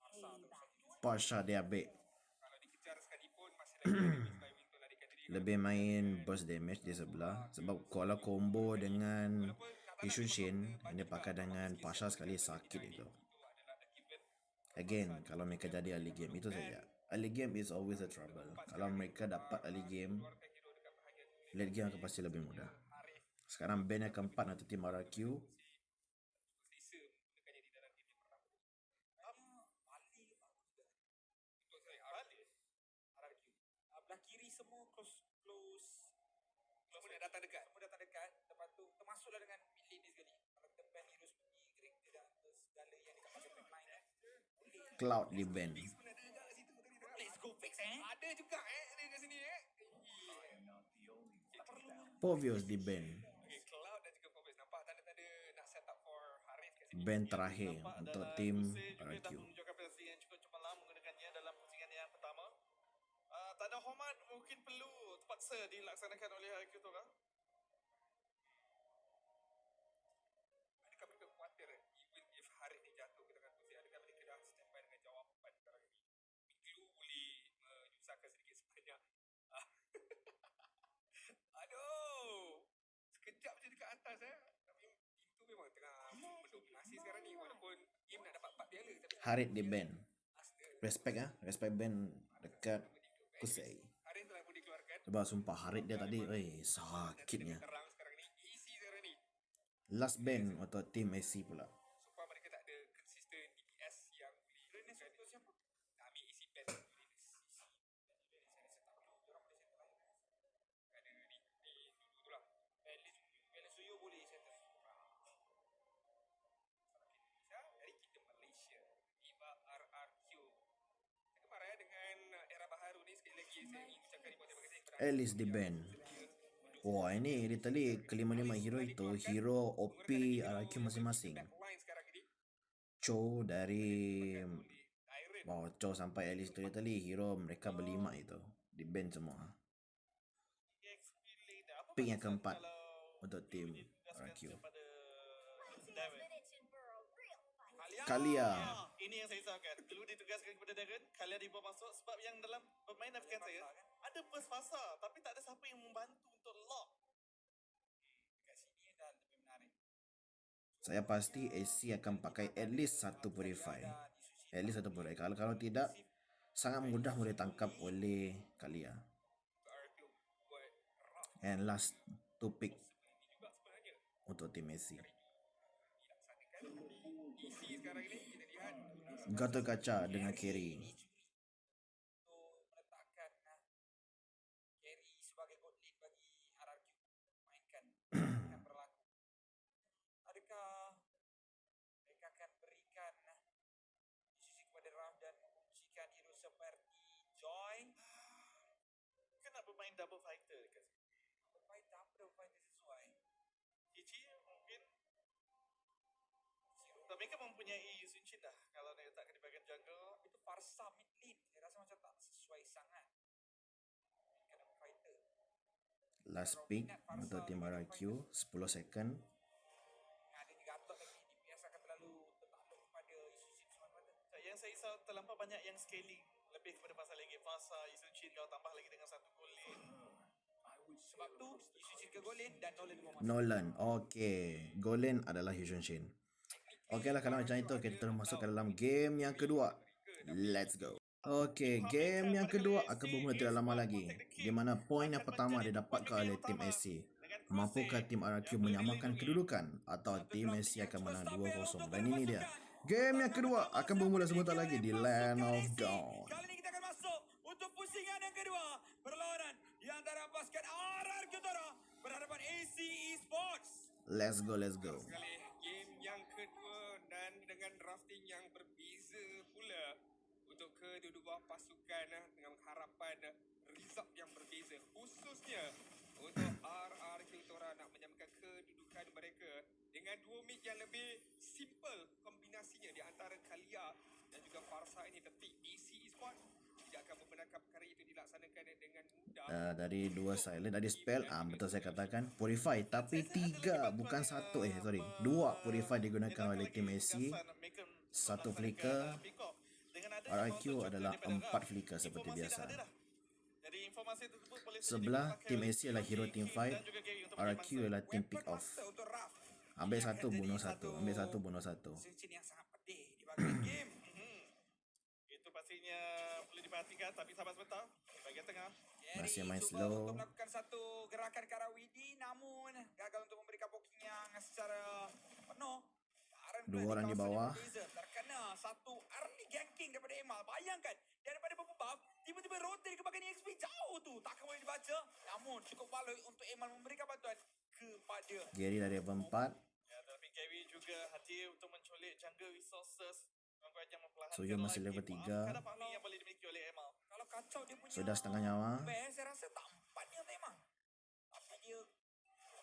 Marsa terus saja. Pasha diambil. Kalau dikejar sekalipun masih lagi ada Miss untuk larikan diri. Lebih main burst damage di sebelah. Sebab kalau combo dengan Yishun Shin, dia pakai dengan Pasha sekali sakit itu. Again, kalau mereka jadi early game, itu saja. Early game is always a trouble. Kalau mereka dapat early game, late game akan pasti lebih mudah. Sekarang band yang keempat untuk tim RRQ. Belah kiri semua close. Semua dah datang dekat. Semua datang dekat. Lepas tu termasuklah dengan mid lane ni sekali. Kalau kita ban hero seperti Greg dan segala yang dekat pasal backline ni. Cloud di band. Let's go fix Ada juga dia kat sini Tak perlu. Povios di band. Okay, Cloud dan band terakhir untuk tim RRQ. Dah menunjukkan prestasi yang cukup cemerlang menggunakannya dalam pusingan yang pertama. Tanda hormat mungkin perlu terpaksa dilaksanakan oleh RRQ Tora. Adakah mereka khawatir even if Harid ni jatuh ke tangan Hussein, adakah mereka dah standby dengan jawapan sekarang ni? Minggu boleh menyusahkan sedikit sebanyak. Aduh, sekejap je dekat atas tapi itu memang tengah mendominasi sekarang ni, walaupun Im nak dapat 4 piala tapi Harid di band. Respect respect band dekat Kusai. Harid telah pun dikeluarkan. Sebab sumpah Harid dia tadi, sakitnya. Terang sekarang ni, easy sekarang ni. Last band untuk tim AC pula. Supaya mereka tak ada consistent DPS yang boleh Renes untuk siapa? Ambil isi band Renes. Ada ni dulu tu lah. Balance Suyo boleh settle. Dari kita Malaysia, Iba RRQ. Saya gemar dengan era baharu ni. Sekali lagi saya ingin ucapkan terima kasih kepada Alice di band. Wah, ini literally kelima-lima hero itu hero OP RRQ masing-masing. backline sekarang ini. Cho dari Cho sampai Alice tu literally hero mereka berlima itu di band semua. Pick yang keempat untuk tim RRQ. Kalia. Ini yang saya risaukan. Perlu ditugaskan kepada Darren. Kalia dibawa masuk sebab yang dalam permainan fikan saya ada first fasa tapi tak ada siapa yang membantu untuk lock. Kat sini dah lebih menarik. Saya pasti AC akan pakai at least satu purify. At least satu purify. Kalau tidak, sangat mudah boleh tangkap oleh Kalia. RRQ buat rock And last to pick juga sebenarnya. untuk tim AC. Dilaksanakan isi sekarang ini kita lihat Gatot Kaca dengan carry. Untuk meletakkan carry sebagai god lead bagi RRQ mainkan akan berlaku. Adakah mereka akan berikan isi kepada Raf dan menguncikan hero seperti Joy? Kena bermain double fighter dekat sini. Bermain double fighter sesuai. Cici mungkin tapi mereka mempunyai Yusun Chin dah kalau nak letakkan di bahagian jungle. Itu Farsa mid lane. Saya rasa macam tak sesuai sangat. Mainkan double fighter. Last pick untuk tim RRQ 10 second. Ada juga Gatot lagi. DPS akan terlalu tertakluk kepada isu semata-mata. Yang saya risau terlampau banyak yang scaling lebih kepada pasal lagi fasa Yusun Chin kalau tambah lagi dengan satu goal lane. Sebab tu isu ke Golin dan Nolan dibawa masuk. Nolan. Okay. Golen adalah Hyun Shin. Okay lah, kalau macam itu kita terus masuk ke dalam game yang kedua. Let's go. Okay, game yang kedua akan bermula tidak lama lagi. Di mana poin yang pertama didapatkan oleh tim AC. Mampukah tim RRQ menyamakan kedudukan atau tim AC akan menang 2-0? Dan ini dia. Game yang kedua akan bermula sebentar lagi di Land of Dawn. Kali ini kita akan masuk untuk pusingan yang kedua. Perlawanan di antara pasukan RRQ Tora berhadapan AC Esports. Let's go, let's go. sekali game yang kedua dan dengan drafting yang berbeza pula untuk kedua-dua pasukan dengan harapan result yang berbeza, khususnya untuk RRQ Tora nak menyamakan kedudukan mereka dengan dua mid yang lebih simple kombinasinya di antara Kalia dan juga Farsa ini, tapi AC Esports tidak akan membenarkan perkara itu dilaksanakan dengan mudah. Dari dua silent, dari spell, betul saya katakan purify, tapi tiga bukan satu, dua purify digunakan oleh tim AC. Satu flicker. RRQ adalah 4 flicker seperti biasa. Sebelah tim AC adalah hero team fight, RRQ adalah team pick off. Untuk Raf. Ambil satu bunuh satu, ambil satu bunuh satu. Cincin yang sangat pedih di bahagian game. Itu pastinya perlu diperhatikan tapi sabar sebentar. Di bahagian tengah. Jerry Masih main cuba slow. untuk melakukan satu gerakan ke arah Widi, namun gagal untuk memberikan poking yang secara penuh. Aaron Dua pula orang di kawasan bawah. yang berbeza. Terkena satu early ganking daripada Emal. Bayangkan, daripada berbuff, tiba-tiba rotate ke bahagian EXP jauh tu. Takkan boleh dibaca. Namun cukup baloi untuk Emal memberikan bantuan kepada Gary dari level 4. Ya, tapi Gary juga hati untuk menculik jungle resources. Yang memperlahankan Suyo masih live level game. 3. Ada farming yang boleh dimiliki oleh Emal. kalau kacau dia punya Sudah setengah nyawa. best, saya rasa tak empatnya memang. Tapi dia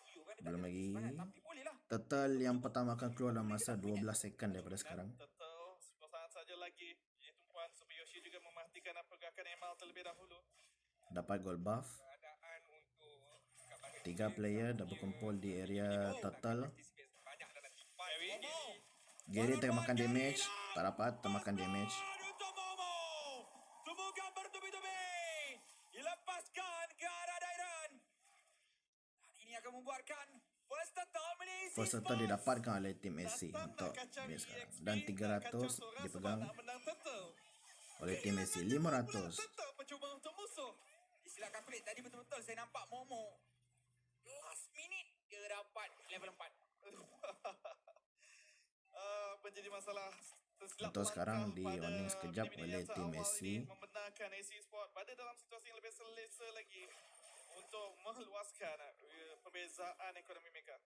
Suyo kan dia tak Belum ada lagi. semangat. Tapi boleh lah. Turtle yang pertama akan keluar dalam masa 12 second daripada sekarang. Turtle 10 saat saja lagi. Ia tumpuan Super Yoshi juga memastikan pergerakan Emal terlebih dahulu. Dapat gold buff. Keadaan untuk kat bahagian 3 player dah berkumpul di area Turtle. banyak dalam tipai Momo. Gary tengah makan damage. Tak dapat termakan damage. Untuk Momo. Tumbukan bertubi-tubi. Dilepaskan ke arah Dairon. Dan ini akan membuatkan first turtle milik First turtle didapatkan oleh tim AC untuk dia sekarang. Dan 300 dipegang nak menang Turtle. oleh tim AC. 500. Turtle percuma untuk musuh. Silakan pelik tadi betul-betul saya nampak Momo. Last minute dia dapat level 4. Menjadi masalah tersilap Untuk sekarang langkah di pada warning sekejap oleh minit-minit tim awal AC. ini membenarkan AC Sport pada dalam situasi yang lebih selesa lagi untuk meluaskan perbezaan ekonomi mereka.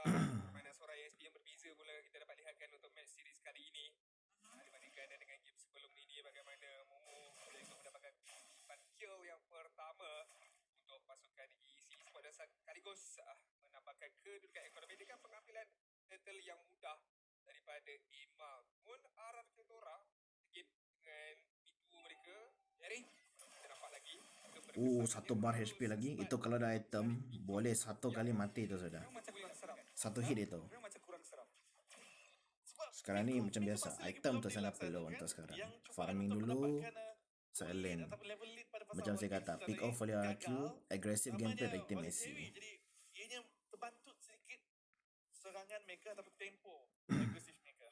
permainan suara ESP yang berbeza pula kita dapat lihatkan untuk match series kali ini. Dibandingkan dengan game sebelum ini bagaimana Momo boleh mendapatkan titipan kill yang pertama untuk pasukan EC Sport dan sekaligus menambahkan kedudukan ekonomi dengan pengambilan turtle yang mudah daripada Emal. Pun RR Ketora sikit dengan itu mereka. Jadi kita nampak lagi Satu bar HP lagi. Itu kalau ada item boleh satu kali mati tu sudah. Macam kurang seram. Satu hit itu. Macam kurang seram. Sebab Sekarang ni itu macam biasa. masih lagi Item belum tu saya nak dilaksanakan. perlu untuk sekarang. Yang cubaan Farming untuk dulu. mendapatkan, Saya lead lane. ataupun level lead pada fasa Macam awal saya game kata, secara pick off oleh RQ. gagal. Aggressive gameplay dari tim Namanya AC. oleh Jerry. Jadi ianya terbantut sedikit serangan mereka ataupun tempo agresif mereka.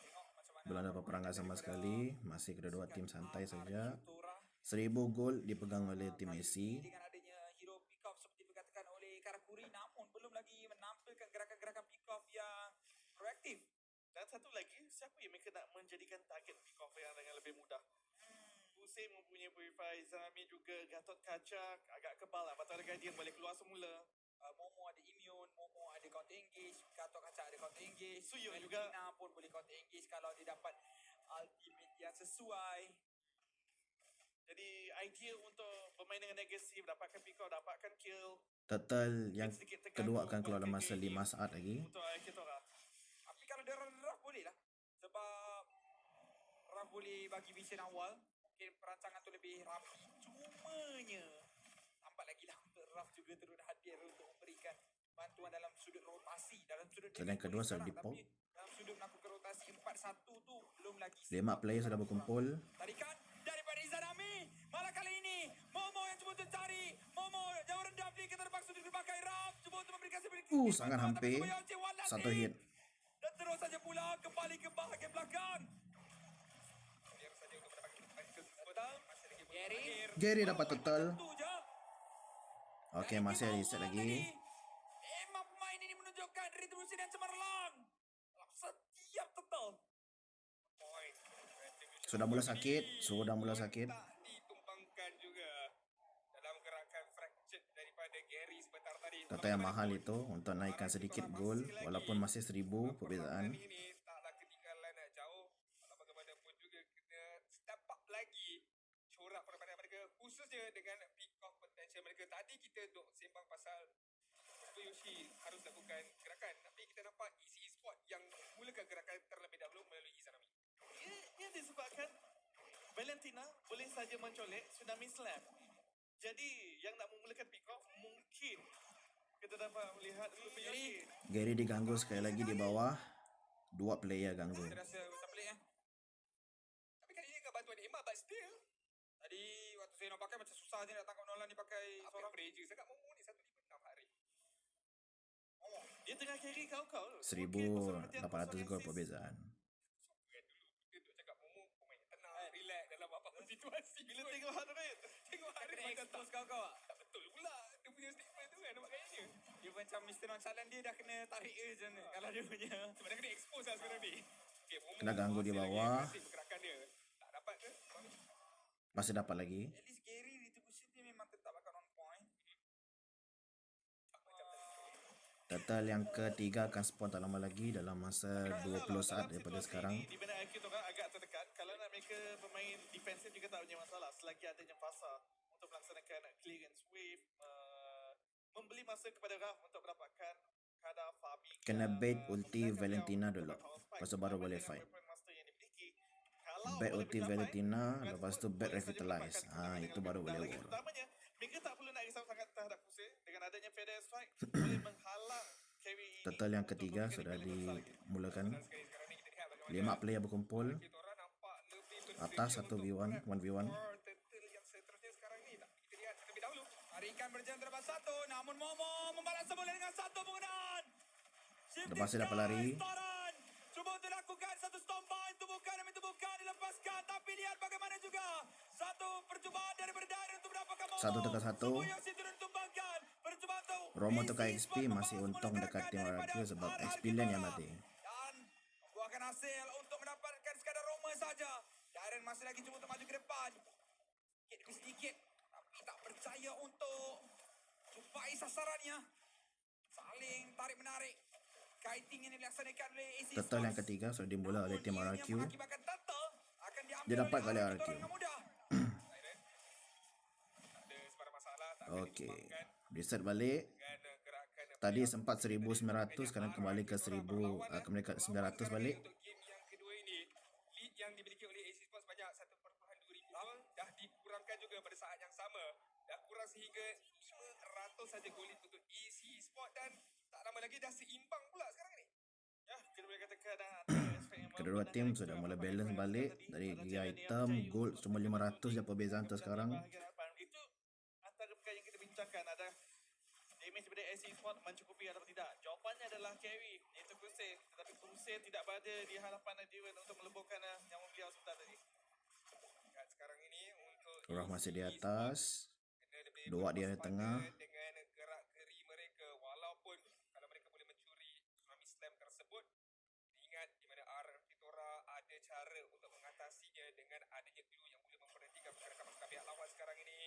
Tengok macam mana Belum ada peperangan sama sekali. Masih kedua-dua tim santai saja. Ketora 1000 gold dipegang oleh tim AC. dengan adanya hero pick off seperti dikatakan oleh Karakuri, namun belum lagi menampilkan gerakan-gerakan pick off yang proaktif. Dan satu lagi, siapa yang mereka nak menjadikan target pick off yang dengan lebih mudah? Hussein mempunyai Purify, Zanami juga, Gatot Kaca agak kebal lah. Batu ada Guardian boleh keluar semula. Momo ada immune, Momo ada counter engage, Gatot Kaca ada counter engage, Suyo juga. Valentina pun boleh counter engage kalau dia dapat ultimate yang sesuai. Jadi idea untuk bermain dengan legacy, mendapatkan pick off, dapatkan kill. Turtle yang sedikit terganggu kedua akan keluar dalam buat masa game 5 saat lagi. untuk Akitora. Tapi kalau dia draft boleh lah. Sebab draft boleh bagi vision awal. Mungkin perancangan tu lebih rapi. Cumanya lambat lagi lah untuk draft juga turut hadir untuk memberikan bantuan dalam sudut rotasi. Dalam sudut So, yang kedua boleh sudah sekarang, dipop. tapi dalam sudut melakukan rotasi 4-1 tu belum lagi. 5 player sudah berkumpul. Tarikan daripada Izanami. Malah kali ini Momo yang cuba untuk cari. Momo jauh rendah ni kita terpaksa dipakai Raf. Cuba untuk memberikan Sangat hampir. Satu hit. Dan terus saja pula kembali ke bahagian belakang. biar saja untuk mendapatkan titipan kill tersebut. Masih lagi belum Gary. berakhir. Gary dapat turtle. Itu je. Okey, masih ada reset lagi. Emang pemain ini menunjukkan retribusi yang cemerlang. Dalam setiap total. Point. Sudah mula sakit. Sudah mula sakit. Tak ditumpangkan juga dalam gerakan fractured daripada Gary sebentar tadi. Turtle yang mahal itu untuk naikkan sedikit goal. Walaupun masih 1000 perbezaan. Perlawanan ini taklah ketinggalan jauh. Walau bagaimanapun juga kena step up lagi corak permainan mereka, khususnya dengan pick off potential mereka. Tadi kita duk sembang pasal Super Yoshi harus lakukan gerakan, tapi kita nampak EC Sport yang mulakan gerakan terlebih dahulu melalui Izanami. Ia disebabkan Valentina boleh saja mencolek Tsunami Slam. Jadi yang nak memulakan pick off mungkin kita dapat melihat Super Yoshi. Gary diganggu sekali lagi di bawah. 2 player ganggu. Saya rasa tak pelik Tapi kali ini dengan bantuan Emma, but still Tadi waktu saya nak pakai macam susah je nak tangkap Nolan ni pakai apa seorang. yang Fraser sangat Momo ni 156 hari. Dia tengah carry kau-kau. 1800 gol perbezaan. Kan dulu kita duk cakap Momo pemain yang tenang, relax dalam apa-apa situasi. Bila tengok heart rate, tengok hari Kena macam tak, expose kau-kau. tak betul pula dia punya statement tu kan, nampak kayaknya. Dia macam Mr. Nonchalant, dia dah kena tarik je ni. Kalau dia punya. Sebab dia kena expose lah sekarang ni. Okay, Momo Kena ganggu di masih lagi bawah. agresif pergerakan dia. Tak dapat ke? Masih dapat lagi. At least Gary retribution dia memang tetap akan on point. Turtle yang ketiga akan spawn tak lama lagi dalam masa 20 saat daripada sekarang. Di mana Akitora agak terdekat. Kalau nak mereka bermain defensif juga tak punya masalah. Selagi adanya fasa untuk melaksanakan clearance wave, membeli masa kepada Raf untuk mendapatkan Kada, Fabi, Kena bait ulti menggunakan Valentina Yao dulu. untuk counter spike. Lepas tu baru Bermain boleh dengan fight. weapon master yang dimiliki. Kalau Bait boleh ulti bercapai, Valentina, Guns lepas tu pun bait boleh saja Revitalize. mendapatkan kemenangan Itu yang baru lebih boleh mudah lagi. war. Terutamanya, mereka tak perlu nak risau sangat terhadap Fuse. Dengan adanya Feather Strike, boleh menghalang carry ini Total yang untuk ketiga memberikan sudah impact lebih besar lagi. dimulakan. Benar sekali sekarang ni kita lihat bagaimana 5 player berkumpul. Arkitora nampak lebih Atas bersedia 1v1, untuk 1v1. grab turtle yang seterusnya sekarang ni. Tapi kita lihat terlebih dahulu. Tarikan berjalan terlepas satu, namun Momo membalas semula dengan satu penggunaan. Lepas dia dapat lari. Taran. Cuba untuk lakukan satu stompaan, itu bukan dilepaskan. Tapi lihat bagaimana juga satu percubaan daripada Darren untuk mendapatkan Momo. Satu tekan satu. Semua yang situ ditumbangkan. Percubaan tu. Romo AC tukar XP Sport masih membalas untung semula dekat gerakan tim daripada RRQ sebab RRQ XP lane yang Tora. mati. Dan membuahkan hasil untuk mendapatkan sekadar Roma saja. Darren masih lagi cuba untuk maju ke depan. Sedikit demi sedikit. Tapi tak percaya untuk jumpai sasarannya. Saling tarik-menarik. Kiting yang dilaksanakan oleh AC Total yang Sports. ketiga sudah dimula oleh tim Namun RRQ. ianya mengakibatkan turtle akan diambil Dia dapat oleh kali RRQ RRQ. dengan mudah. Tak ada sebarang masalah. Tak akan Okey. ditumbangkan Reset balik. dengan gerakan Tadi sempat 1900, sekarang kembali ke 1900 balik. Untuk game yang kedua ini, lead yang dimiliki oleh AC Sports sebanyak 1.2 gol dah dikurangkan juga pada saat yang sama. Dah kurang sehingga 500 saja gol lead untuk AC Sports dan tak lama lagi dah seimbang pula sekarang ni. Ya, kita boleh katakan ada aspek yang Kedua tim sudah mula balance balik. Dari Gear Hitam, Gold cuma 500 je perbezaan tu sekarang. Itu antara perkara yang kita bincangkan, ada damage daripada AC Sport mencukupi atau tidak. Jawapannya adalah carry, iaitu Crusade. Tetapi Crusade tidak berada di hadapan Adrian untuk meleburkan nyawa beliau sebentar tadi. Dan sekarang ini untuk Roh masih di AC atas. Sports kena lebih Dua di berwaspada tengah. dengan gerak geri mereka, walaupun kalau mereka boleh mencuri Tsunami Slam tersebut, ingat di mana Arkitora ada cara untuk mengatasinya dengan adanya clue yang boleh memperhatikan pergerakan pasukan pihak lawan sekarang ini.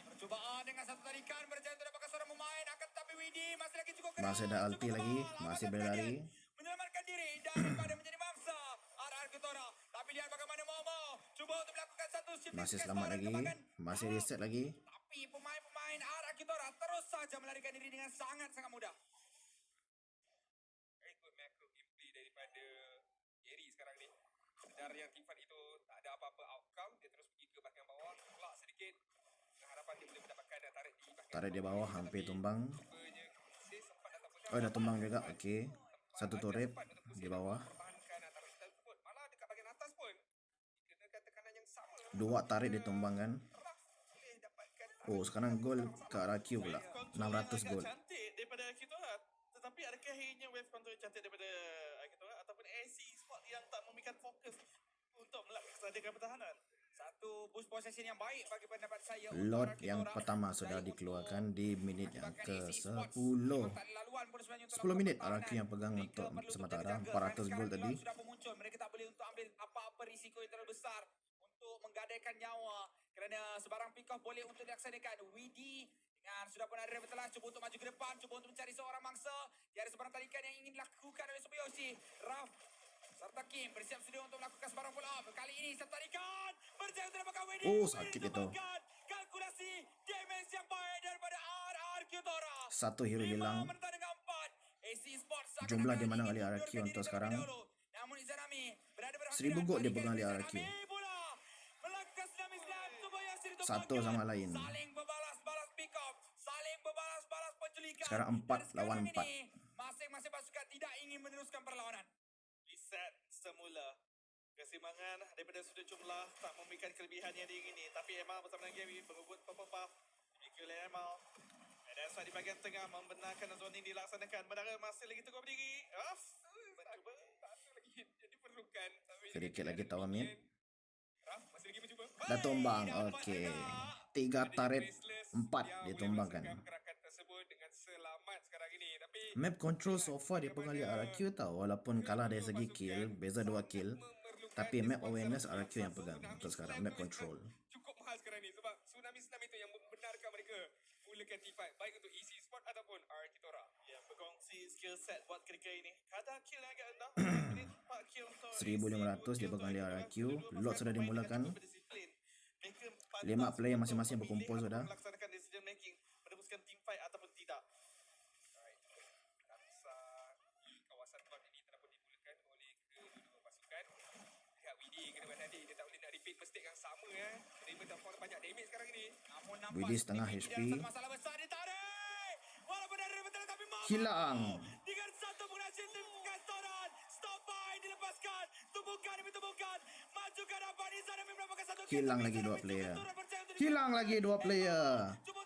Percubaan dengan satu tarikan berjalan untuk dapatkan seorang pemain. Akan tetapi Widi masih lagi cukup keras. Masih ada ulti cukup lagi. tebal. Masih Akan berlari. menyelamatkan diri daripada menjadi mangsa RRQ Tora. Tapi lihat bagaimana Momo cuba untuk melakukan satu shifting Masih sketch selamat ball dan lagi. kembangkan Masih dalam. reset lagi. Tapi pemain-pemain RRQ Tora terus saja melarikan diri dengan sangat-sangat mudah. Very good macro gameplay daripada Gary sekarang ni. Sedar yang teamfight itu tak ada apa-apa outcome, dia terus pergi ke bahagian bawah, tolak sedikit dengan harapan dia boleh mendapatkan tarik di bahagian Tarik di bawah hampir tumbang. Rupanya Sis sempat ataupun Oh, dah tumbang juga. Okey. Satu turret di bawah. pertahankan tarik tersebut. Malah dekat bahagian atas pun dikenakan tekanan yang sama. Dua tarik ditumbangkan. Raf boleh dapatkan Oh, sekarang gol ke RRQ pula. 600 gol. Cantik daripada Akitora. Tetapi adakah akhirnya wave control cantik daripada Akitora ataupun AC Sport yang tak memberikan fokus untuk melaksanakan pertahanan? Satu boost possession yang baik bagi pendapat saya. Lord yang pertama sudah dikeluarkan di minit yang ke-10. 10 minit RRQ yang pegang untuk sementara. 400 gol tadi. Sudah pun muncul. Mereka tak boleh untuk ambil apa-apa risiko yang terlalu besar untuk menggadaikan nyawa kerana sebarang pick off boleh untuk dilaksanakan. Widi dengan sudah pun ada Revitalize cuba untuk maju ke depan, cuba untuk mencari seorang mangsa. Tiada sebarang tarikan yang ingin dilakukan oleh Subayoshi. Raf serta Kim bersiap sedia untuk melakukan sebarang pull up. Kali ini satu tarikan berjaya untuk dapatkan Widi. Oh, sakit itu. Kalkulasi damage yang baik daripada RRQ Tora. Satu hero hilang. Jumlah di mana oleh RRQ untuk sekarang. Namun Izanami berada 1000 gol dia pegang oleh RRQ. Satu sama lain. Saling berbalas-balas pick up, saling berbalas-balas penculikan. Sekarang 4 lawan 4. Masing-masing pasukan tidak ingin meneruskan perlawanan. Reset semula. Keseimbangan daripada sudut jumlah tak memberikan kelebihan yang diingini. Tapi Emal bersama dengan Gary berebut purple buff. Dimiliki oleh Emal. Dan di bahagian tengah membenarkan zoning dilaksanakan. Bendara masih lagi tengah berdiri. Mencuba. Tak ada lagi yang diperlukan. Tapi Sedikit lagi tower mid. Raf masih lagi mencuba. Dah tumbang. Okey. 3 taret, 4 ditumbangkan. Gerakan tersebut dengan selamat sekarang ini. Tapi Map control so far dia pegang oleh RRQ tau. Walaupun kalah dari segi kill, beza 2 kill. Tapi map awareness RRQ yang pegang untuk sekarang. Map control. cukup mahal sekarang ni sebab Tsunami Slam itu yang membenarkan mereka mulakan teamfight baik untuk EC Sport ataupun Arkitora. Ya, berkongsi skill set buat ketika ini. Kadar kill yang agak rendah. Minit 4 kill untuk 1500 dia pegang oleh RRQ. Lot sudah dimulakan. Mereka 5 player masing-masing berkumpul sudah. melaksanakan decision making, meneruskan team fight ataupun tidak. Daksa berdapat banyak damage sekarang ini. Namun nampak Widih setengah sedikit HP. dalam satu masalah besar ditarik. Walaupun ada betul tapi mampu. Hilang. Dengan satu penghasil tim Kastoran. Stop by dilepaskan. Tumbuhkan demi tumbuhkan. Maju ke depan di sana mendapatkan satu kill. Hilang Tapi lagi sana dua Pintu player. Kastoran percaya untuk Hilang lagi 2 player.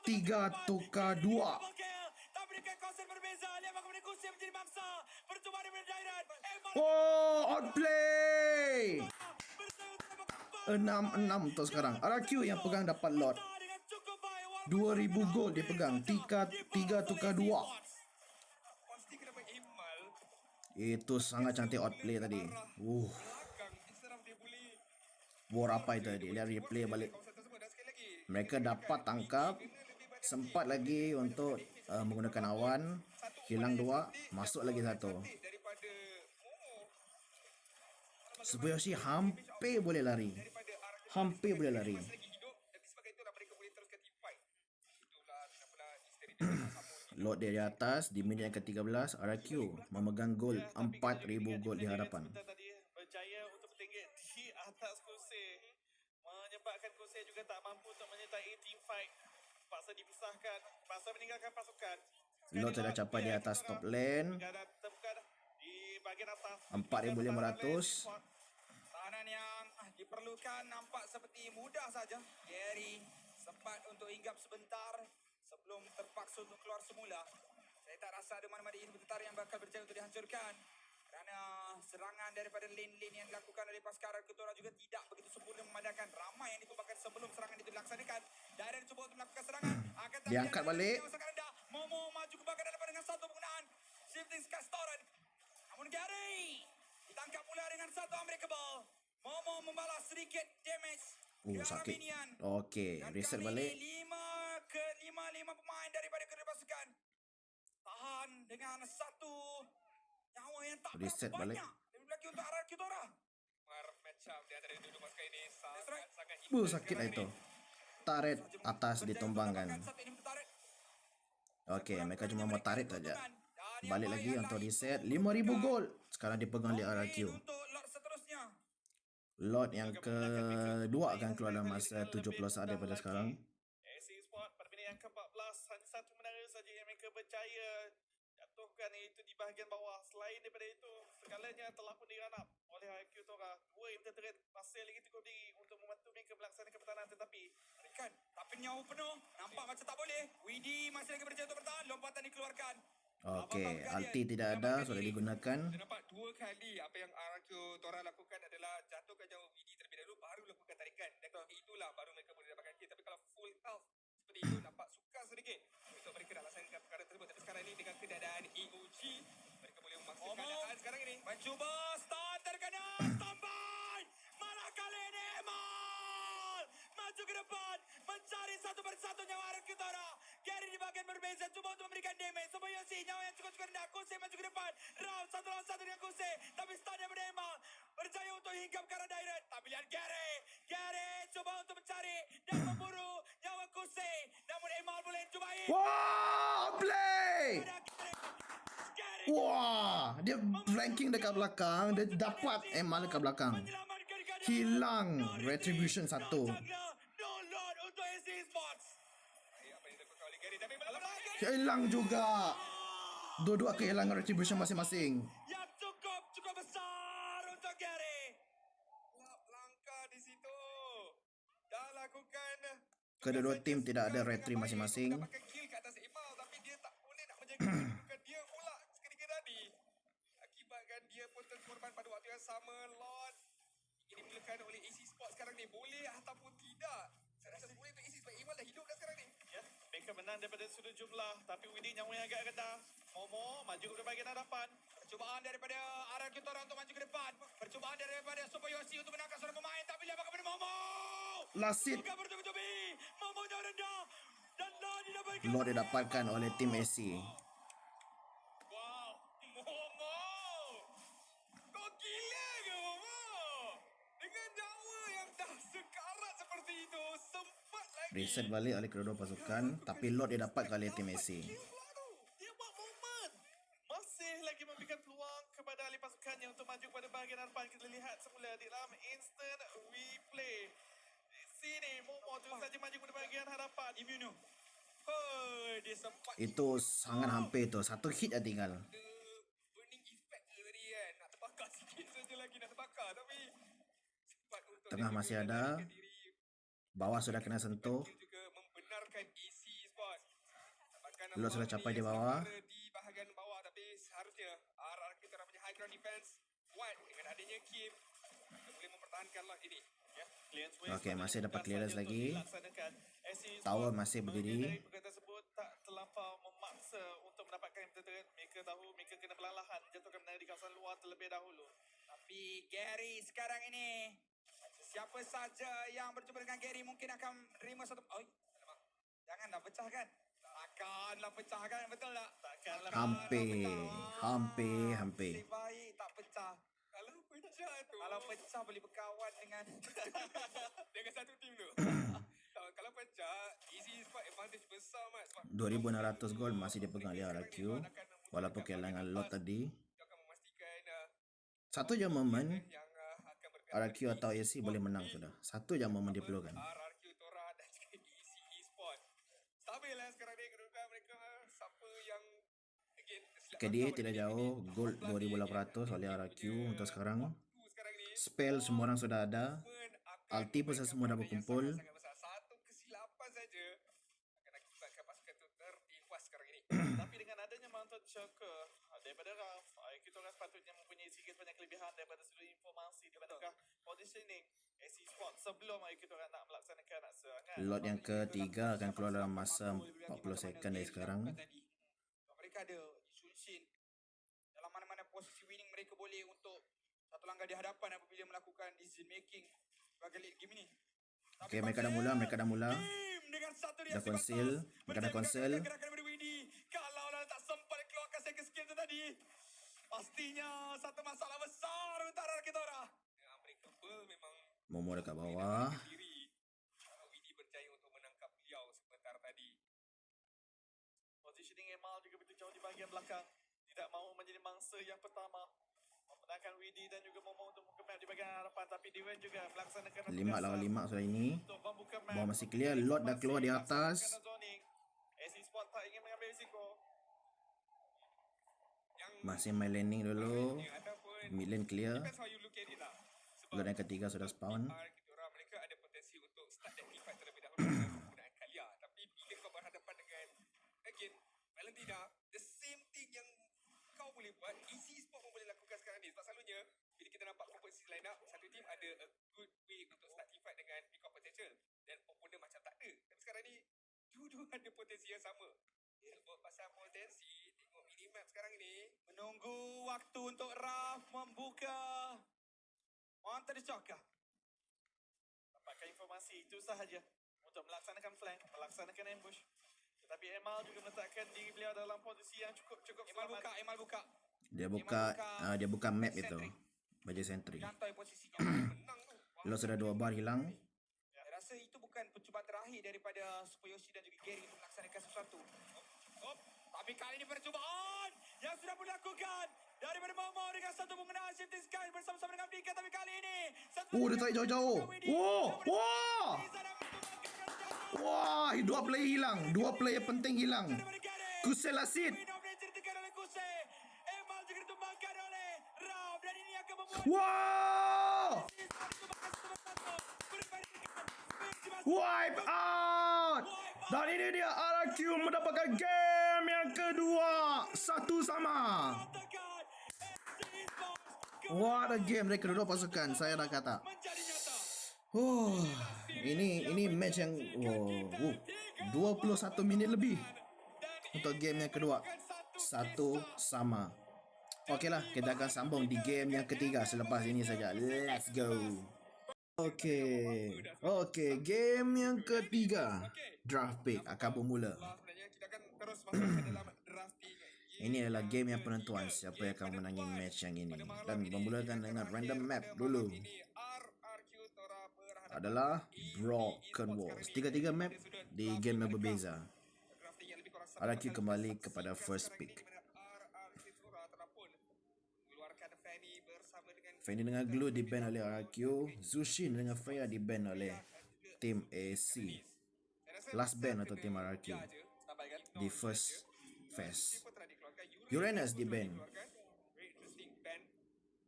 3 tukar 2. double kill. Tapi dengan konsen berbeza. Lihat bagaimana Kusi menjadi mangsa. Percubaan daripada Dairat. Oh, outplay. 6-6 tu sekarang. RRQ yang pegang dapat lot. 2000 gol dia pegang. 3 tukar 2. Pasti kenapa Imal Itu sangat cantik outplay tadi. belakang instead of dia boleh War apa itu tadi? Lihat replay balik. kawasan tersebut. Dan sekali lagi Mereka dapat tangkap. Sempat lagi untuk menggunakan awan. Hilang 2. Masuk lagi 1. daripada Momo, Tsuboyoshi hampir boleh lari. daripada RRQ Hampir boleh lari. masih lagi hidup dan disebabkan itulah mereka boleh teruskan team fight. Itulah kenapalah misteri dia tak sama. Lot dia di atas di minit yang ke-13. RRQ memegang gol 4,000 gol di hadapan. Sebentar tadi berjaya untuk bertinggi di atas kursi, menyebabkan kursi juga tak mampu untuk menyertai team fight. Paksa dipisahkan, paksa meninggalkan pasukan. Lot sudah capai di atas top lane. Negara temukan di bahagian atas 4,500. Tahanan yang diperlukan nampak seperti mudah saja. Gary sempat untuk hinggap sebentar sebelum terpaksa untuk keluar semula. Saya tak rasa ada mana-mana inhibitor yang bakal berjaya untuk dihancurkan. Kerana serangan daripada lane-lane yang dilakukan oleh pasukan Kutora juga tidak begitu sempurna memandangkan. Ramai yang ditumbangkan sebelum serangan itu dilaksanakan. Dairen cuba untuk melakukan serangan. Akan tetapi Diangkat Dairen balik. yang sangat rendah. Momo maju ke bahagian depan dengan satu penggunaan shifting Castoran. Namun Gary ditangkap pula dengan satu unbreakable. Momo membalas sedikit damage. ke arah Sakit. minion. Okey, Dan reset kali balik. ini 5 pemain daripada kedua pasukan. Tahan dengan satu nyawa yang tak Reset berapa balik. banyak. Lebih lagi untuk arah Kitora. Match up di antara dua pasukan ini right. sangat Sakit lah itu. Taret atas ditumbangkan. Okey, mereka cuma mau tarik saja. Balik lagi untuk reset. 5,000 gol. Sekarang dipegang oleh RRQ. Untuk lot seterusnya. Lot yang kedua akan keluar dalam masa 70 saat daripada sekarang. AC Sport pada minit yang ke-14, hanya satu menara saja yang mereka berjaya jatuhkan, iaitu di bahagian bawah. Selain daripada itu, segalanya telah pun dirun up oleh RRQ Tora. 2 interturret masih lagi cukup diri untuk membantu mereka melaksanakan pertahanan, tetapi Berikan. Tapi nyawa penuh. Nampak macam tak boleh. Widi masih lagi berjaya untuk bertahan. Lompatan dikeluarkan. Okey, ulti tidak ada, sudah digunakan. Dia nampak dua kali apa yang RRQ Tora lakukan adalah jatuhkan jauh VD terlebih dahulu baru lakukan tarikan. Dan ketika itulah baru mereka boleh dapatkan kill. Tapi kalau full health seperti itu nampak sukar sedikit untuk mereka nak laksanakan perkara tersebut. Tapi sekarang ini dengan keadaan EOG mereka boleh memaksa keadaan sekarang ini. Mencuba start terkena. Standby. Malah kali ini Emal. Maju ke depan. Mencari satu persatu nyawa RRQ Tora. Gary di bahagian berbeza. Cuba untuk memberikan damage. Tsuboyoshi nyawa yang cukup rendah. Kuse maju ke depan. Round satu lawan satu dengan Kuse. Tapi start daripada Emal. Berjaya untuk hinggap ke arah direct. Tapi lihat Gary. Gary cuba untuk mencari. Dan memburu nyawa Kuse. Namun Emal boleh cubai. Wah, play! Gary. Wah, dia flanking dekat belakang, dia dapat Emal dekat belakang. Menyelamatkan keadaan. Hilang retribution 1. No Lord untuk AC Sports. Apa yang dilakukan oleh Gary tapi melepas Hilang juga. Dua-dua kehilangan retribution masing-masing. Yang cukup besar untuk Gary. langkah di situ. Dah lakukan Kedua-dua tim tidak ada retri masing-masing. dapatkan kill ke atas Imal tapi dia tak boleh nak menjaga kedudukan dia pula ketika tadi. Akibatkan dia pun terkorban pada waktu yang sama. Lord ini dimulakan oleh AC Sport sekarang ni. Boleh ataupun tidak. Saya rasa boleh untuk AC sebab Imal dah hidup dah sekarang ni. ya, mereka menang daripada sudut jumlah, tapi Widi nyawa yang agak rendah. Momo maju ke bahagian hadapan. Percubaan daripada RRQ Tora untuk maju ke depan. Percubaan daripada Tsuboyoshi untuk menangkap seorang pemain. Tapi lihat bagaimana Momo. Lasit Bukan bertubi-tubi. Momo jauh rendah. Dan Lord didapatkan. Lord didapatkan oleh tim AC. Wow, Momo. Kau gila ke Momo? Dengan nyawa yang dah sekarat seperti itu, sempat lagi. Reset balik oleh kedua pasukan, tapi Lord didapatkan oleh tim AC. Dia buat momen. Masih lagi memberikan peluang kepada ahli pasukannya untuk maju kepada bahagian hadapan. Kita lihat semula di dalam instant replay. sini Momo terus saja maju ke bahagian hadapan. Immuno. Oh, dia sempat Itu sangat hampir tu. Satu hit dah tinggal. Ada burning effect ke tadi kan. Nak terbakar sikit saja lagi nak terbakar. Tapi sempat untuk Tengah dia masih juga ada. melarikan diri. Bawah sudah kena sentuh. Kill juga membenarkan AC Sport. Bahkan Lot sudah capai di bawah. Di bahagian bawah tapi seharusnya RRQ Tora punya high ground defense kuat dengan adanya Kim. Dia boleh mempertahankan lot ini. Ya, clearance wave Okey, pada masih dapat tugas clearance saja untuk lagi. dilaksanakan. SC Tower Sport masih berdiri. menghindari perkara tersebut tak terlampau memaksa untuk mendapatkan yang betul-betul. Mereka tahu mereka kena perlahan jatuhkan menara di kawasan luar terlebih dahulu. Tapi Gary sekarang ini siapa saja yang berjumpa dengan Gary mungkin akan menerima satu. Oi, alamak. Janganlah pecahkan. Takkanlah pecahkan, betul tak? Takkanlah Hampir. Lebih baik tak pecah. Kalau pecah tu. Kalau pecah boleh berkawan dengan Dengan satu tim tu. Kalau pecah, AC Sport advantage besar mat. Sebab 2,600 gol masih dipegang oleh RRQ. Walaupun kehilangan lot tadi. dia akan memastikan Satu je momen yang akan berpihak RRQ atau AC boleh menang sudah. Satu je momen diperlukan. RRQ Tora dan juga EC Esport. Stabil lah sekarang ni kedudukan mereka. Siapa yang again silap KDA langkah tidak pada jauh. ini. Gold 2,800 oleh RRQ untuk sekarang. Spell semua orang sudah ada. Ulti pun semua dah berkumpul. Satu kesilapan saja akan akibatkan pasukan tu tertimpas sekarang ini. Tapi dengan adanya Mountain Choker daripada Raf, kita orang sepatutnya mempunyai sikit banyak kelebihan daripada sudut informasi di manakah positioning SC Sport sebelum kita orang nak melaksanakan serangan. Lot yang ketiga akan keluar dalam masa 40 second dari sekarang. Mereka ada Sunshin dalam mana-mana posisi winning mereka boleh untuk satu langkah di hadapan apabila melakukan decision making bagi lead game ini. Okey, mereka dah mula. Kim dengan satu Dah konsil. Mereka dah konsil. Gerakan daripada Windy. Kalau tak sempat keluarkan second skill tu tadi, pastinya satu masalah besar untuk kita orang. Mereka pun memang Momo dekat bawah. diri. Widi berjaya untuk menangkap beliau sebentar tadi. Positioning Emal juga begitu jauh di bahagian belakang. Tidak mahu menjadi mangsa yang pertama. Memenangkan Widi dan juga Momo untuk membuka map di bahagian hadapan. Tapi Diwan juga melaksanakan 5 lawan 5 sudah ini. untuk membuka map. Bawah masih clear. Lot dah keluar di atas. SC Sport tak ingin mengambil risiko. Yang Masih main landing dulu. ataupun Mid lane clear. depends how you look at it lah. Sebab Lot yang ketiga sudah spawn. kita orang mereka ada potensi untuk start that team fight terlebih dahulu dengan penggunaan Kalia. Tapi bila kau berhadapan dengan again Valentina, the same thing yang kau boleh buat, EC Sport pun boleh lakukan sekarang ni. Sebab selalunya bila kita nampak komposisi line up, satu team ada a good way untuk start team fight dengan pick up potential dan opponent macam tak ada. Tapi sekarang ni dua-dua ada potensi yang sama. Sebab pasal potensi, tengok minimap sekarang ni. Menunggu waktu untuk Raf membuka Mountain Choker. Dapatkan informasi itu sahaja untuk melaksanakan flank, melaksanakan ambush. Tetapi Emal juga meletakkan diri beliau dalam posisi yang cukup Emal buka. Dia buka map itu. Baju sentry. Kantoi posisinya. Menang tu. Lot sudah 2 bar hilang. Saya rasa itu bukan percubaan terakhir daripada Super Yoshi dan juga Gary untuk melaksanakan sesuatu. Tapi kali ini percubaan yang sudah pun dilakukan daripada Momo dengan satu penggunaan Shifting Sky bersama-sama dengan Dika. Tapi kali ini Dia tarik jauh-jauh. Wah, 2 player hilang. 2 player penting hilang. Kusel Asid. Emal juga ditumbangkan oleh Raf dan ini akan membuat Wow! Wipe out! Dan ini dia RRQ mendapatkan game yang kedua. 1 sama. What a game dari kedua pasukan, saya dah kata. Oh, ini match yang 21 minit lebih untuk game yang kedua. 1 sama. Okeylah, kita akan sambung di game yang ketiga selepas ini saja. Let's go. Okey, game yang ketiga. Draft pick akan bermula. Sebenarnya kita akan terus masuk ke dalam drafting. Ini adalah game yang penentuan siapa yang akan menangi match yang ini. Dan memulakan dengan random map dulu. RRQ Tora berhadapan Adalah Broken Walls. 3-3 map di game yang berbeza. drafting yang lebih kurang RRQ kembali kepada first pick. RRQ Tora telah pun mengeluarkan Fanny bersama dengan Fendi dengan Glue di ban oleh RRQ. Zushin dengan Freya di ban oleh Team AC. Last ban untuk Team RRQ di first phase. Uranus di ban. Very interesting ban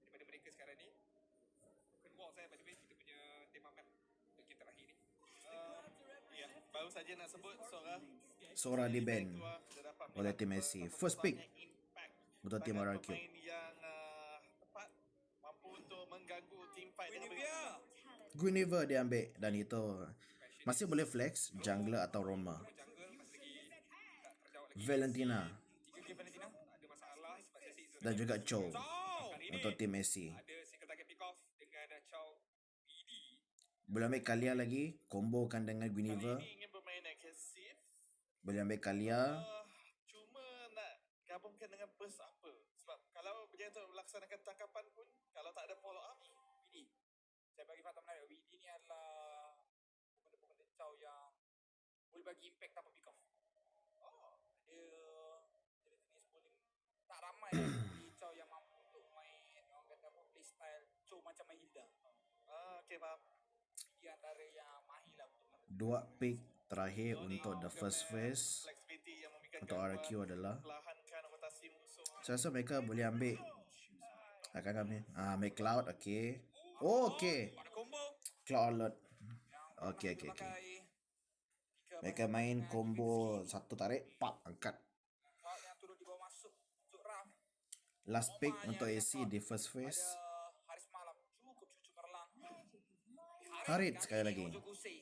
daripada mereka sekarang ni. Broken Walls by the way, kita punya tema map untuk game terakhir ni. Ya, baru saja nak sebut Sora di ban oleh Team AC. First pick untuk Team RRQ. pemain yang tepat mampu untuk mengganggu team fight dengan Guinevere. Guinevere diambil dan itu masih boleh flex jungler atau Roma. Jungle masih lagi tak terjawab lagi. Valentina 3 game Valentina. Tak ada masalah sebab Sesi sudah dan juga Chow kali ni untuk Team AC. ada single target pick off dengan Chow BD. Boleh ambil Kalia lagi, combokan dengan Guinevere. ini ingin bermain agresif. Boleh ambil Kalia. Cuma nak gabungkan dengan burst apa? Sebab kalau berjaya untuk melaksanakan tangkapan pun, kalau tak ada follow up, WD. Saya bagi fakta menarik. WD ni adalah pemain Chow yang boleh bagi impact tanpa pick off. Dia jenis bowling tak ramai bowling Chow yang mampu untuk main orang kata apa play style Chow macam main Hilda. okey faham. Dia antara yang mahir lah untuk melakukan. Dua pick terakhir untuk the first phase Flexibility yang memberikan untuk RQ adalah, perlahankan rotasi musuh. saya rasa mereka boleh ambil akan kami ambil Cloud. Okay. Oh, okay. Ada combo Cloud alert. yang Okay, pernah okay, okay. pakai jika Mereka masuk main dengan combo UMC, satu tarik, pap, angkat. Cloud yang turun di bawah masuk untuk Ram. Last pick untuk AC di first phase. Ada Haris Malam cukup cucu merlang. Harit kali sekali ini lagi. Ojo Gusei.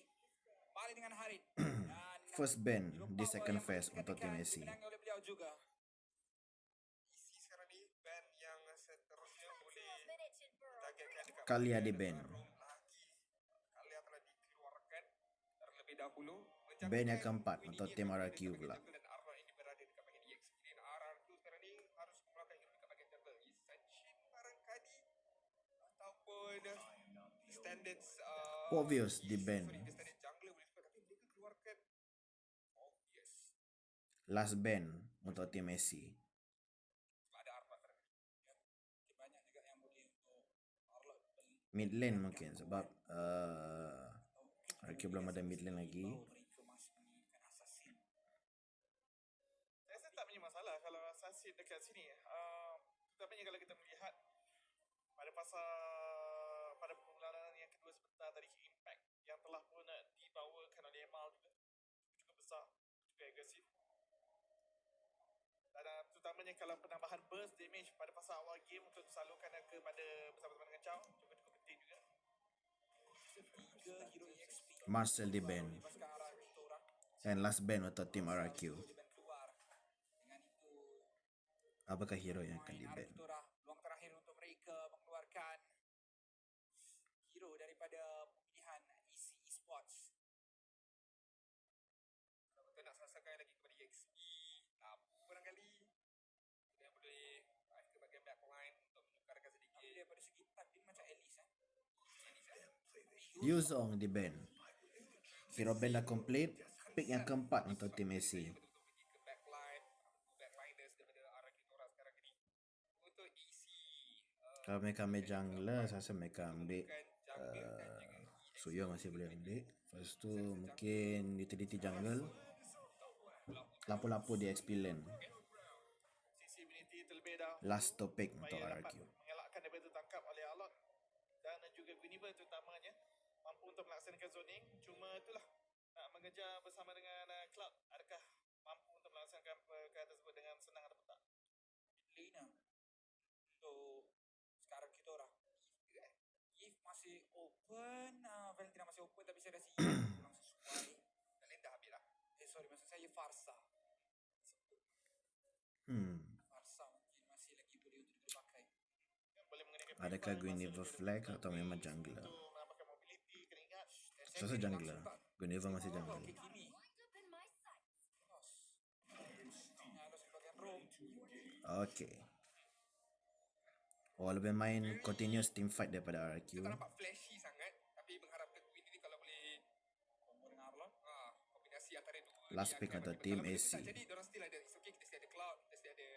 Balik dengan Harit. Dan First ban hero di power second yang phase boleh untuk Team dikatakan AC. dimenangi oleh beliau juga. Isi sekarang ni ban yang seterusnya boleh targetkan dekat Kalia mana di ada ban. Roam lagi. Kalia telah dikeluarkan terlebih dahulu. Ban yang keempat untuk Team RRQ pula. Dan Arnold ini berada dekat bahagian EXP. Dan RRQ sekarang ni harus melakukan hero dekat bahagian jungle. Essential barangkali ataupun standards Obvious di ban. sorry, the standard jungler boleh sebut, tapi mereka keluarkan obvious Last ban untuk Team AC. sebab ada Arnold pada Ya. Okay, banyak juga yang boleh untuk Arlot beli. Mid lane mungkin sebab RQ belum ada mid lane lagi. Bahawa mereka masih menginginkan assassin. Saya rasa tak punya masalah kalau assassin dekat sini. Terutamanya kalau kita melihat pada pada permulaan yang kedua sebentar tadi, impact yang telah pun dibawakan oleh Emal juga cukup besar, cukup agresif. Dan terutamanya kalau penambahan burst damage pada fasa awal game untuk disalurkan kepada bersama-sama dengan Chow cukup penting juga. 3 hero EXP. Marcel di ban. Pasukan arah Victoria. And last ban untuk Team RRQ. Di ban keluar. Dengan itu Apakah hero yang akan di main ban? Victoria. Peluang terakhir untuk mereka mengeluarkan hero daripada pemilihan EC Esports. kalau betul nak sasarkan lagi kepada EXP tabu barangkali dia boleh ke bahagian backline untuk menukarkan Tapi sedikit daripada segi type dia macam Alice Yuzong di ban. Hero ban dah complete. Pick yang keempat untuk Team AC. betul-betul pergi ke backline backliners daripada arah Kitora sekarang ni untuk EC Kalau mereka ambil jungler, saya rasa mereka ambil bukan jungle dan juga Suyo masih boleh ambil. Lepas tu mungkin utility jungle. Lapu-lapu di XP lane. Sisi immunity terlebih dahulu Last topik untuk supaya RRQ. dapat mengelakkan daripada tertangkap oleh Alot dan juga Guinevere terutamanya mampu untuk melaksanakan zoning. Cuma itulah nak mengejar bersama dengan Cloud, adakah mampu untuk melaksanakan perkara tersebut dengan senang atau tak? Lina untuk sekarang kita orang If masih open, Valentina masih open, tapi saya rasa If kurang sesuai. kalian dah habis lah Sorry, maksud saya Farsa. Farsa mungkin masih lagi boleh untuk dipakai. Yang boleh mengenakan Adakah profile, Guinevere masih flag lebih atau memang jungler? untuk menambahkan mobility, kena ingat. Saya rasa jungler. Guinevere masih jungler. Okey, kini. Los. Los di bagian roam. Okay. Oh, lebih main continuous team fight daripada RRQ. kita tak nampak flashy sangat tapi mengharapkan Queen ni kalau boleh Combo dengan Arlon. kombinasi antara dua Last ni pick akan untuk macam- Team kalau benda tu AC. tak jadi diorang still ada it's okay, kita still ada Cloud, kita still ada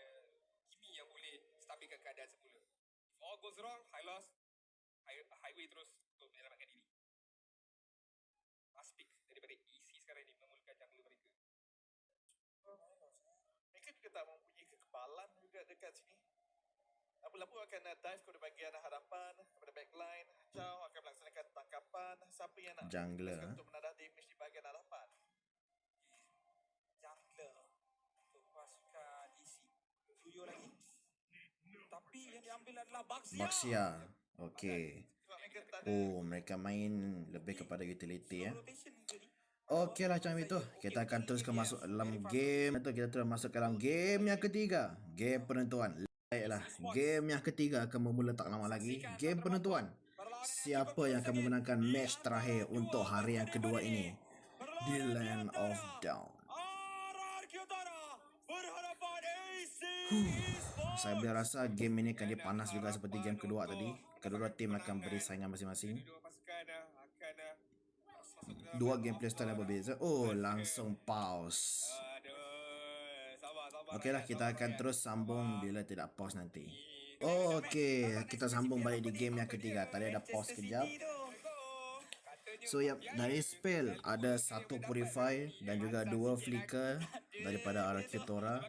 Kimi yang boleh stabilkan keadaan semula. If all goes wrong, high loss highway terus untuk menyelamatkan diri. Last tak mempunyai kekebalan juga dekat sini. Lapu-lapu akan dive kepada bahagian hadapan, kepada backline. Chow akan melaksanakan tangkapan. Siapa yang nak Jungler, tugaskan untuk menadah damage di bahagian hadapan? Jungler untuk pasukan isi. Tuyul lagi. Tapi yang diambil adalah Baxia. Baxia. Okey. Sebab mereka tak ada Oh, mereka main lebih kepada utility ya. Rotation ke ni? Okey lah macam itu. Kita akan teruskan masuk dalam game. Itu kita terus masuk ke dalam game yang ketiga. Game penentuan. Baiklah, game yang ketiga akan bermula tak lama lagi. Game penentuan. Siapa yang akan memenangkan match terakhir untuk hari yang kedua ini di Land of Dawn. RRQ Utara berhadapan AC Saya boleh rasa game ini akan dipanas juga seperti game kedua tadi. Kedua tim akan beri saingan masing-masing. Dua pasukan akan Dua gameplay style yang berbeza. Oh, langsung pause. sabar. Okeylah, kita akan terus sambung bila tidak pause nanti. Okey, kita sambung balik di game yang ketiga. Tadi ada pause kejap. So, dari spell ada satu Purify dan juga dua Flicker daripada RRQ Tora.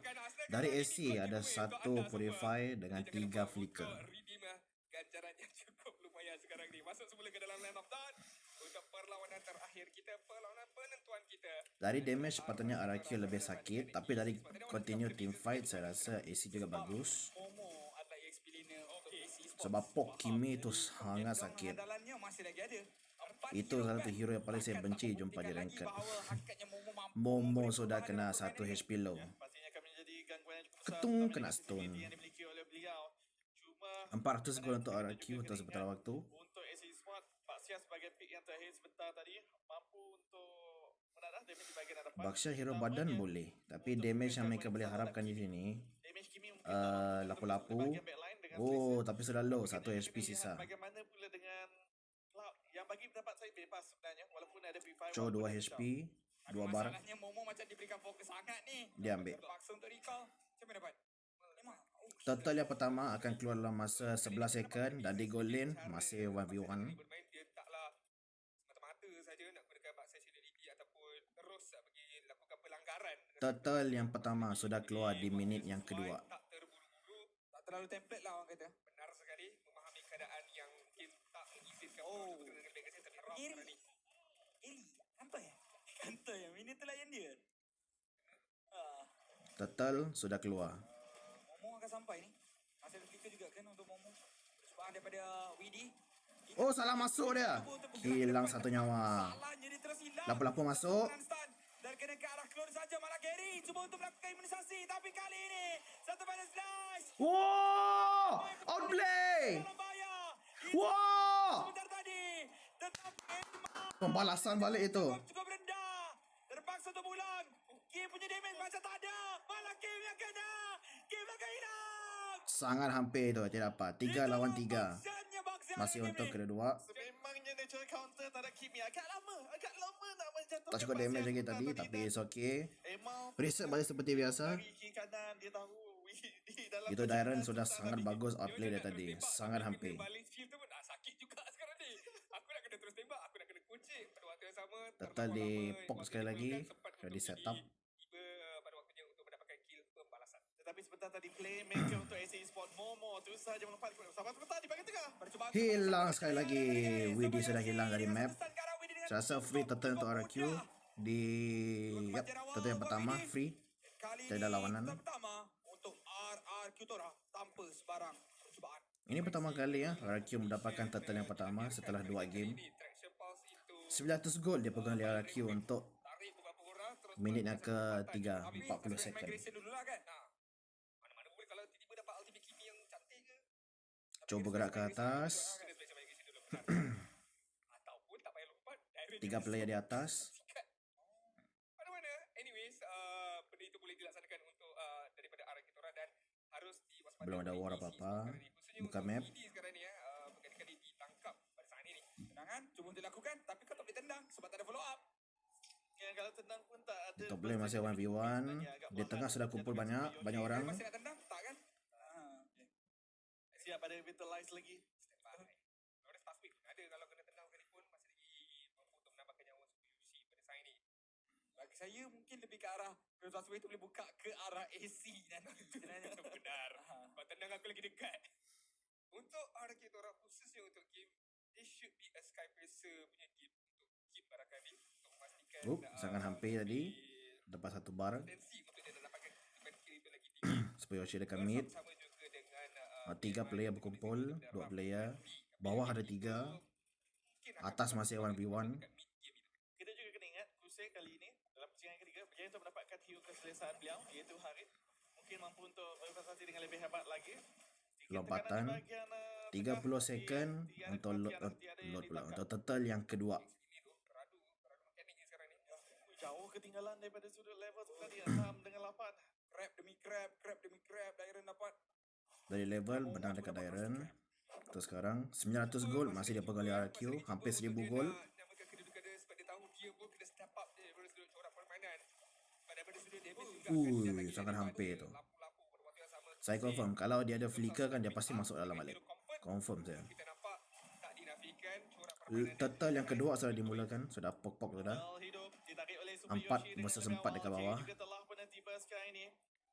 Dari AC ada satu Purify dengan 3 Flicker. Ganjaran yang cukup lumayan sekarang ni. Masuk semula ke dalam Land of Dawn untuk perlawanan terakhir kita, perlawanan penentuan kita. Dari damage sepatutnya RRQ lebih sakit, tapi dari continue team fight saya rasa AC juga bagus. Momo adalah EXP laner untuk AC Sports. Sebab Pok Kimi tu sangat sakit. Andalannya masih lagi ada. Itu salah satu hero yang paling saya benci jumpa di ranked. Bahawa hakikatnya Momo mampu Momo sudah kena 1 HP low. pastinya akan menjadi gangguan yang cukup besar. Ketung terutama kena dengan stun. ability yang dimiliki oleh beliau. Cuma 400 gol untuk RRQ untuk sebentar waktu. untuk AC Squad, Pak Sia sebagai pick yang terakhir sebentar tadi mampu untuk menadah damage di bahagian hadapan. Baxia hero badan boleh, tapi damage yang mereka boleh harapkan di sini Damage Kimi mungkin tak lapu-lapu. di bahagian backline dengan Oh, Tracer. tapi sudah low, Mungkin 1 kita HP kena sisa. lihat Bagaimana pula dengan Cloud yang bagi pendapat saya bebas sebenarnya walaupun ada Purify. Cho 2 HP, 2 bar. Masalahnya Momo macam diberikan fokus sangat ni. Dia ambil. Terpaksa untuk recall. Siapa yang dapat? Memang. Total yang pertama akan keluar dalam masa 11 second dan di goal lane masih 1v1. Bermain dia taklah semata-mata saja nak gunakan baksa seniority ataupun terus bagi lakukan pelanggaran. Total yang pertama sudah keluar di minit yang kedua. Tak terburu-buru, Tak terlalu template lah orang kata. benar sekali memahami keadaan yang mungkin tak mengizinkan Oh. untuk dengan baik tapi rock Giri. sekarang ni. Eli. Kantor ya? Kantor ya? Ini tu layan dia. Total sudah keluar. Momo akan sampai ni. Masih ada flicker juga kan untuk Momo. Percubaan daripada Widi. Oh, salah masuk dia. Hilang satu nyawa. Salahnya dia terus hilang. Lapu-lapu masuk. Dan kena ke arah clone saja malah Gary cuba untuk melakukan imunisasi tapi kali ini satu balance slice Wow! Outplay! dalam bahaya. Wow! Sebentar tadi tetapi Pembalasan balik itu. cukup rendah. Terpaksa untuk pulang. Kim punya damage macam tak ada. Malah Kim yang kena. Kim akan hilang. Sangat hampir itu tidak dapat. 3 lawan 3. Bangsanya bangsa Masih ini. untuk kedua. Sememangnya natural counter terhadap Kimi agak lama nak menjatuhkan Tak cukup Pak Sia damage lagi sebentar tadi, tapi dan it's okay. Emau Reset balik seperti biasa. dari kiri kanan dia tahu di dalam Itu Dairon kecepatan sudah sebentar sangat tadi. bagus outplay dia tadi. Sangat hampir. Balik skill tu pun sakit juga sekarang ni. Aku nak kena terus tembak, aku nak kena kunci pada waktu yang sama. Total di pop sekali lagi. Sudah di setup. Tiba pada waktunya untuk mendapatkan kill pembalasan. Tetapi sebentar tadi playmaker untuk AC Sport Momo terus saja melompat sabar sebentar di bahagian tengah. Percubaan Hilang sekali lagi. Widi sudah hilang dari map. Saya rasa free total untuk RQ di total yang pertama free. Kali Tiada lawanan. pertama untuk RRQ Tora tanpa sebarang percubaan. Ini pertama kali ya RQ mendapatkan total yang pertama setelah 2 game. Ini traction pulse itu 900 gol dia pegang oleh RQ untuk tarik beberapa orang terus minit yang ke-3, 40 second. Migration dulu lah kan. mana-mana boleh kalau tiba-tiba dapat ultimate Kimi yang cantik ke. Coba gerak ke atas. Kena special migration dulu. benar. Ataupun tak payah lompat. direct 3 player di atas. sikat. Mana-mana. Anyways, benda itu boleh dilaksanakan untuk daripada arah kita orang dan harus diwaspadai. Belum ada oleh war DC apa-apa. sekarang ni. Khususnya Buka untuk map. BD sekarang ni berkali-kali ditangkap pada saat ini. Tendangan cuba untuk dilakukan tapi kau tak boleh tendang sebab tak ada follow up. Yang kalau tendang pun tak ada. Top lane masih 1v1. Di tengah sudah kumpul banyak orang. Masih nak tendang tak kan? Siap ada vitalize lagi. Standby. Lawrence Taswick ada kalau kena tendang sekalipun masih lagi mampu untuk menambahkan nyawa UC pada saat ini. bagi saya mungkin lebih ke arah Crossway tu boleh buka ke arah AC nanti sebenarnya. Benar. Kau tenang, aku lagi dekat. Untuk RRQ Tora khususnya untuk game, this should be a Skypacer punya game untuk game barangkali ni untuk memastikan Sangat hampir tadi. Dapat satu bar. potensi untuk dia dapatkan kedudukan kill itu lagi tinggi. Supaya Yoshi dekat mid. Sama juga dengan 3 player berkumpul, 2 player. Bawah ada 3. Atas masih 1v1. Kita juga kena ingat Kusai kali ini dalam percayaan ketiga berjaya untuk mendapatkan hero keselesaan beliau iaitu Harith. Mungkin mampu untuk berprestasi dengan lebih hebat lagi. Sedikit Lompatan. tekanan di bahagian, 30 second untuk load pula. Untuk turtle yang kedua. Radu mekanik ni sekarang ni. Jauh ketinggalan daripada sudut level tu tadi 6 dengan 8. Grab demi grab, grab demi grab. Dairon dapat. Dari level menang dekat Dairon. Terus sekarang 900 gold masih dia pegang oleh RQ. Hampir 1000 gold. Namakan kedudukan dia sebab dia tahu dia pun kena step up dia daripada sudut corak permainan. Daripada sudut damage juga. Ui, sangat hampir tu. Lampu-lampu pada waktu yang sama. Saya confirm kalau dia ada flicker kan dia pasti masuk dalam balik. Confirm saya. Kita nampak tak dinafikan corak permainan. Turtle yang kedua sudah dimulakan. Sudah pok-pok sudah. Well, hidup ditarik oleh Super 4 Yoshi dengan versus lebih 4 dekat awal. bawah. Jay juga telah pernah tiba sekarang ini.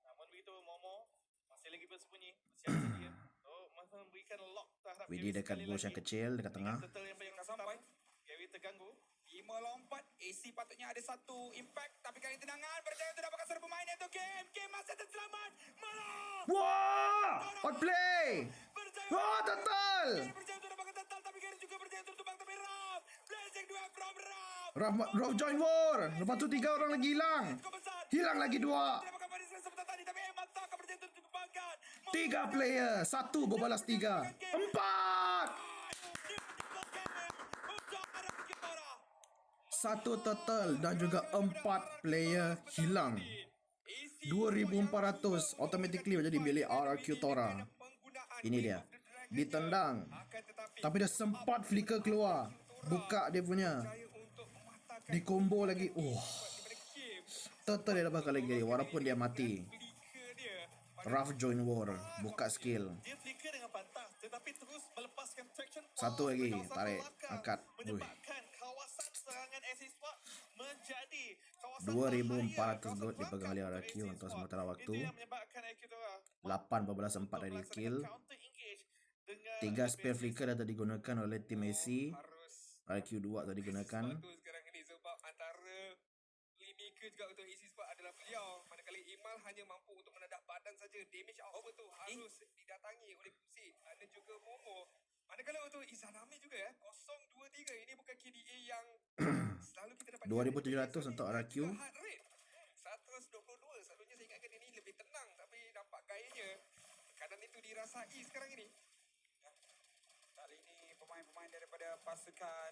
Namun begitu Momo masih lagi bersembunyi. Masih ada sedia. So, memberikan lock terhadap Widhi Gary dekat sekali bush lagi. yang kecil dekat tengah. Turtle yang banyak Sampai. Gary terganggu. 5 lompat. AC patutnya ada satu impact. Tapi kali tendangan berjaya untuk dapatkan serbu main untuk game. Game masih terselamat. Malah. Wah! Outplay! Berjaya. Wah, turtle! Gary berjaya untuk dapatkan total. Tapi Gary juga berjaya untuk tumbang. Tapi Raf. Blazing 2 from Raf. Rob join war. Lepas tu 3 orang lagi hilang. Cukup besar. Hilang lagi 2. Dapatkan barisan sebentar tadi. Tapi Eman tak akan berjaya untuk ditumbangkan. 3 player. 1 berbalas 3. 4. Satu turtle dan juga 4 player hilang. 2400 automatically menjadi milik RRQ Tora. Ini dia. Ditendang. Tapi dia sempat flicker keluar. Buka dia punya. Di combo lagi. Turtle dia dapatkan lagi walaupun dia mati. Rough join war. Buka skill. Dia flicker dengan pantas tetapi terus melepaskan traction. Satu lagi. Dengan satu Tarik. langkah, Angkat. Ui. Menyebabkan kawasan serangan AC Sport menjadi kawasan 2400 bahaya. gold dipegang oleh RRQ AC untuk Sport. sementara waktu. Itu yang menyebabkan RRQ Tora 8/4 dari untuk kill. melaksanakan counter engage dengan 3 spare flicker dah digunakan oleh tim AC. Harus RQ 2 tadi digunakan. Sebab tu sekarang ni sebab antara playmaker juga untuk AC Sport adalah beliau. Manakala Imal hanya mampu untuk menadak badan saja. Damage out tu harus didatangi oleh Pusit dan juga Momo. Manakala untuk Izanami juga 023 ini bukan KDA yang selalu kita dapat. 2700 untuk RQ. Heart rate 122. Selalunya saya ingatkan ini lebih tenang tapi nampak gayanya tekanan itu dirasai sekarang ini. Kali ini pemain-pemain daripada pasukan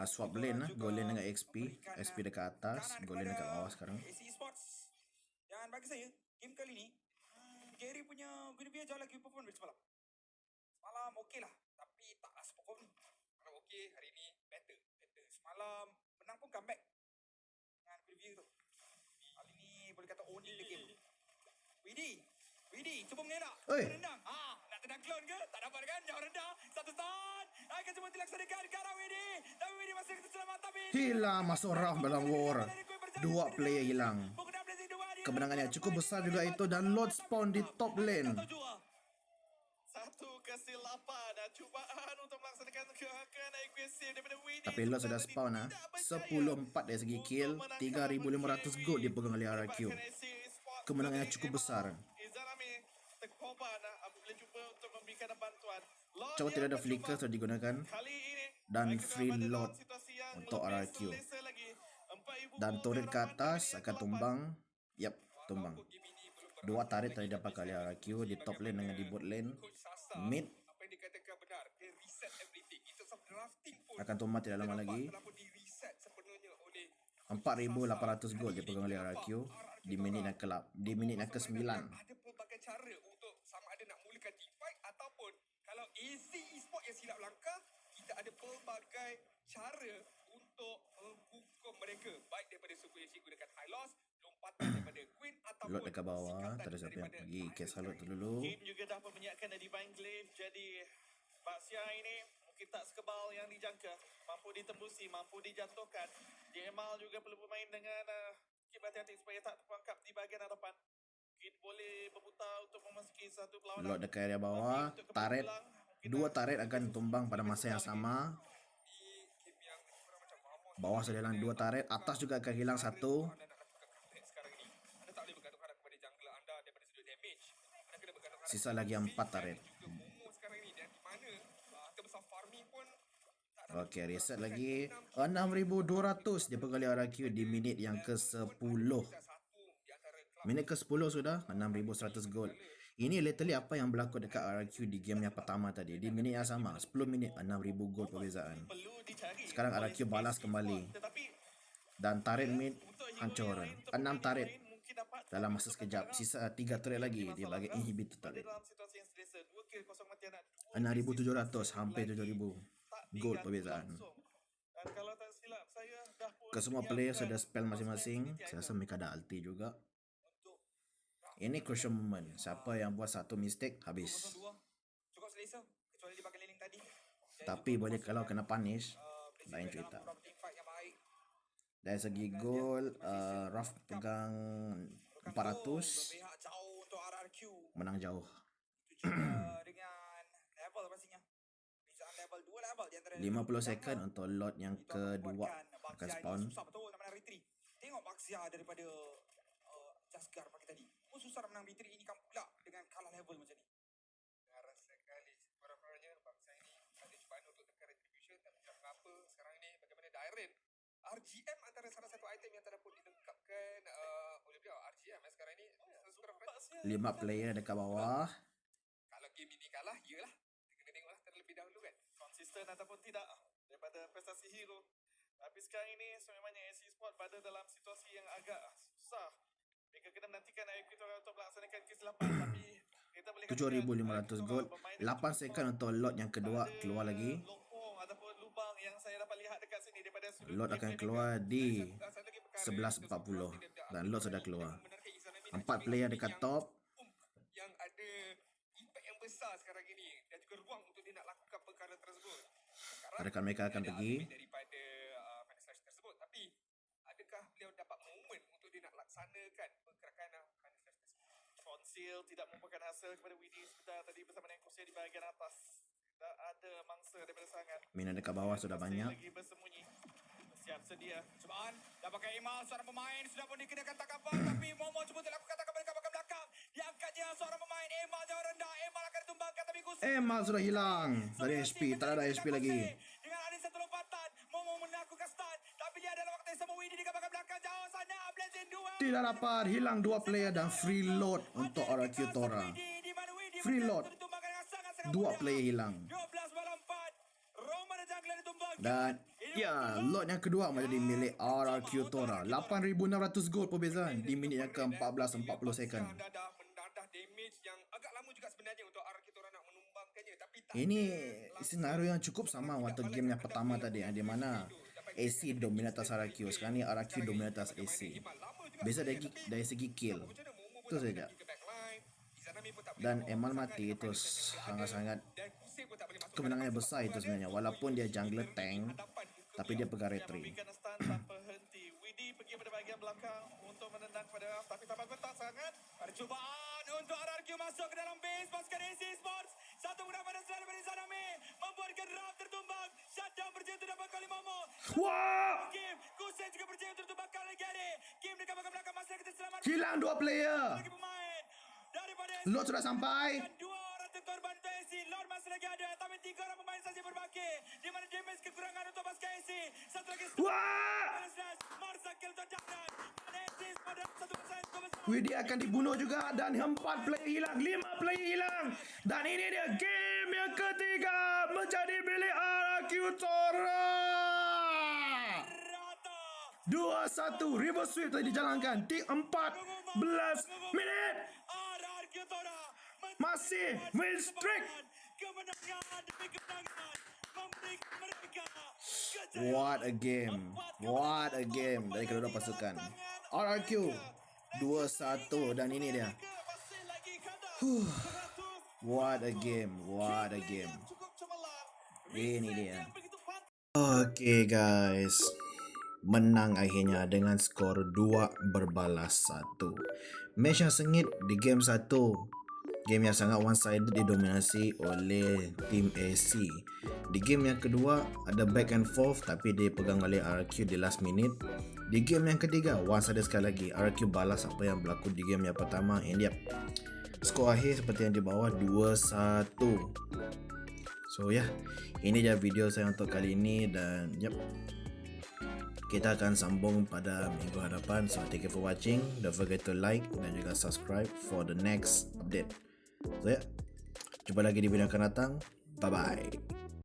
Swap lane lah. Goal lane dengan XP. XP dekat atas. Goal lane dekat bawah sekarang. AC Sports. Dan bagi saya, game kali ni Gary punya Guinevere jauh lagi perform dari semalam. Semalam okey lah, tapi taklah seperform. Kalau okey, hari ini better. Semalam menang pun comeback dengan Guinevere tu. Kali ni boleh kata owning the game. Widhi, cuba mengelak. Oi. Menendang. Nak tendang clone ke? Tak dapat kan? Jauh rendah. Satu stun. Akan cuba dilaksanakan ke arah Widhi. Tapi Widhi masih selamat. Tapi Hilang masuk round dalam war. 2 player hilang. Kemenangan yang cukup besar juga itu dan Lord spawn di top lane. Satu kesilapan cubaan untuk melaksanakan gerakan agresif daripada Widhi. Tapi Lord sudah spawn 10-4 dari segi kill. 3500 gold dipegang oleh RQ. Kemenangan yang cukup besar. Izanami terkorban apabila cuba untuk memberikan bantuan. Coba tidak ada flicker sudah digunakan. Kali ini Dan mereka free berada dalam load situasi yang untuk lebih RRQ. selesa lagi. 4,000 Dan gol turret ke dalam atas pertandingan akan ke-8. tumbang. Yap, tumbang. 2 turret tadi dapatkan oleh RQ di top lane dengan di bot lane. Mid Apa yang dikatakan benar, dia reset everything. Itu sebab drafting pun akan tumbang tidak lama lagi. telah pun di reset sepenuhnya oleh 4800 gold dipegang oleh RQ di minit yang ke-9. ada pelbagai cara untuk sama ada nak mulakan team fight ataupun kalau AC Esport yang silap langkah, kita ada pelbagai cara untuk menghukum mereka, baik daripada Super Yoshi gunakan high loss, lompatan daripada Queen ataupun Lot dekat bawah. sikatan Tak ada siapa yang daripada pergi. Iron Kes Halut sekarang dulu. Game juga dah menyiapkan Divine Glaive. Jadi Baxia ini mungkin tak sekebal yang dijangka. Mampu ditembusi, mampu dijatuhkan. DML juga perlu bermain dengan Kim hati-hati supaya tak terperangkap di bahagian hadapan. Kid boleh berputar untuk memasuki satu perlawanan. Lot dekat area Tapi bawah, untuk kembali taret. pulang, mungkin Dua dah taret lebih akan susah. tumbang pada Lebih masa susah yang lagi. sama. Di game yang kurang macam Mamon Bawah sudah hilang 2 taret, atas juga akan hilang 1. anda nak lakukan comeback sekarang ini. Anda tak boleh bergantung harap kepada jungler anda daripada sudut damage. Anda kena bergantung harap Sisa kepada lagi Lucy 4 taret. dan juga Momo sekarang ini. Dan di mana terbesar farming pun tak ada Okey, begitu reset merasakan. lagi. 6,200 6,200 dipegali RRQ di minit yang ke-10. satu di antara kelab Minit ke-10 sudah 6,100 gold. Ini literally apa yang berlaku dekat RRQ di game yang pertama tadi. Di minit yang sama, 10 minit 6,000 gold perbezaan. Perlu dicari Sekarang oleh RRQ balas AC kembali. Sport. Tetapi Dan taret mid untuk hero hancur. yang lain, untuk 6 pemain yang taret lain, mungkin dapat, dalam tapi masa untuk sekejap. Kakak Sisa 3 taret lagi masalah dia bagi berat. inhibitor Pada taret. dalam situasi yang selesa, 2 kill kosong matian nak 6,700 hampir 7,000 gold perbezaan. Dan kalau tak silap saya dah pun Ke semua player sudah spell masing-masing. Saya rasa mereka ada ulti juga. Ini crucial moment. Siapa yang buat satu mistake habis. 202 cukup selesa kecuali di bahagian lane tadi. Tapi boleh kalau kena punish, lain cerita. Yang baik. Dari segi gol, Raf pegang 400, Berpihak jauh untuk RRQ. menang jauh. Itu juga dengan level pastinya. Perbezaan level 2 level di antara 50 second untuk lot yang itu akan kedua membuatkan akan Baxia spawn. ini susah betul nak menang retreat. Tengok Baxia daripada Jaskar pagi tadi. Pun susah nak menang retreat ini kan pula dengan kalah level macam ni. Saya rasa kali sekurang-kurangnya bangsa ini ada cubaan untuk tekan retribution, tapi tak mengapa sekarang ini bagaimana Dairen RGM antara salah satu item yang tak dapat dilengkapkan oleh beliau. RGM sekarang ini sekurang-kurangnya 5 player dekat bawah. kalau game ini kalah, iyalah kita kena tengoklah terlebih dahulu kan. konsisten ataupun tidak daripada prestasi hero. Tapi sekarang ini sememangnya AC Sport pada dalam situasi yang agak susah. Mereka kena menantikan IQ untuk melaksanakan kesilapan. Tapi kita boleh 7,500 gold. 8 second untuk lot yang kedua keluar lagi. Longkong ataupun lubang yang saya dapat lihat dekat sini daripada sudut Lot akan keluar di Satu lagi perkara 11.40 dan lot sudah keluar. membenarkan Izanami nak 4 cari player satu dekat yang top. yang ada impact yang besar sekarang ini dan juga ruang untuk dia nak lakukan perkara tersebut. Sekarang Rekan mereka akan ada pergi. argument daripada Fanny Slash tersebut, tapi adakah beliau dapat momen untuk dia nak laksanakan pergerakan Fanny Slash tersebut? Conceal tidak membuahkan hasil kepada Widi sebentar tadi bersama dengan Kusia di bahagian atas. Tak ada mangsa daripada sangat. Minat dekat bawah sudah Masih banyak. lagi bersembunyi. Siap sedia. Cubaan dapatkan Imal, seorang pemain sudah pun dikenakan tangkapan tapi Momo cuba untuk lakukan tangkapan dekat bahagian belakang. Diangkatnya seorang pemain Imal jauh rendah. Imal akan ditumbangkan tapi Gus. Mal sudah hilang dari HP. Tak ada HP lagi. Dengan ada satu lompatan, Momo melakukan stun tapi dia adalah waktu yang sama Widi dekat bahagian belakang jauh sana. Blazing duel. Tidak dapat. Hilang 2 player dan free load untuk RRQ Tora. Free load. 2 player hilang. 12-4. Roma dan Jungler ditumbangkan. Dan ya, lot yang kedua menjadi milik RRQ Tora. 8,600 gold perbezaan di minit yang ke-14 40 second. Mendadah damage yang agak lama juga sebenarnya untuk RRQ Tora nak menumbangkannya, tapi tak Ini senario yang cukup sama waktu game yang pertama tadi, di mana AC dominan atas RRQ. Sekarang ni RRQ dominan atas AC. Beza dari segi kill. Itu saja. Dan Emal mati itu sangat-sangat kemenangan yang besar itu sebenarnya. Walaupun dia jungler tank, tapi dia pegang retri. Memberikan stun tanpa henti. Widi pergi pada bahagian belakang untuk menendang kepada Raf. Tapi tak bentak sangat. Percubaan untuk RRQ masuk ke dalam base pasukan AC Sports. Satu mudah pada serangan daripada Izanami. Membuatkan Raf tertumbang. Shutdown berjaya untuk dapatkan oleh Momo. Wah! Kim, Kusen juga berjaya untuk tertumbangkan oleh Gary. Kim dekat bahagian belakang masih lagi terselamat. Hilang 2 player. Lagi pemain. Daripada Lot sudah sampai. dan 2 orang terkorban untuk AC. Lord masih lagi ada. Tapi 3 orang pemain saja berbaki. Di mana damage kekurangan untuk pasukan AC. Satu lagi. Wah! Marsa kill untuk Jahran. Dan AC pada 1% kebesaran. Widi akan dibunuh juga dan 4 player hilang, 5 player hilang. Dan ini dia game yang ketiga menjadi milik RRQ Tora. Rata. 2-1 reverse sweep tadi dijalankan di 14 minit. RRQ Tora Masih win streak. kemenangan demi kemenangan memberikan mereka What a game. What a game dari kedua pasukan. RRQ 2-1 dan ini dia. Masih lagi kandang. What a game. What a game. Cukup cemerlang. Ini dia. Begitu fantastis. Okay guys. menang akhirnya dengan skor 2-1. Match yang sengit di game 1. Game yang sangat one-sided didominasi oleh tim AC. Di game yang kedua ada back and forth tapi dipegang oleh RRQ di last minute. Di game yang ketiga one-sided sekali lagi, RRQ balas apa yang berlaku di game yang pertama. And yep, skor akhir seperti yang di bawah 2-1. So ya, ini dia video saya untuk kali ini dan yep, kita akan sambung pada minggu hadapan. So thank you for watching. Don't forget to like dan juga subscribe for the next update. So ya, jumpa lagi di video yang akan datang. Bye bye.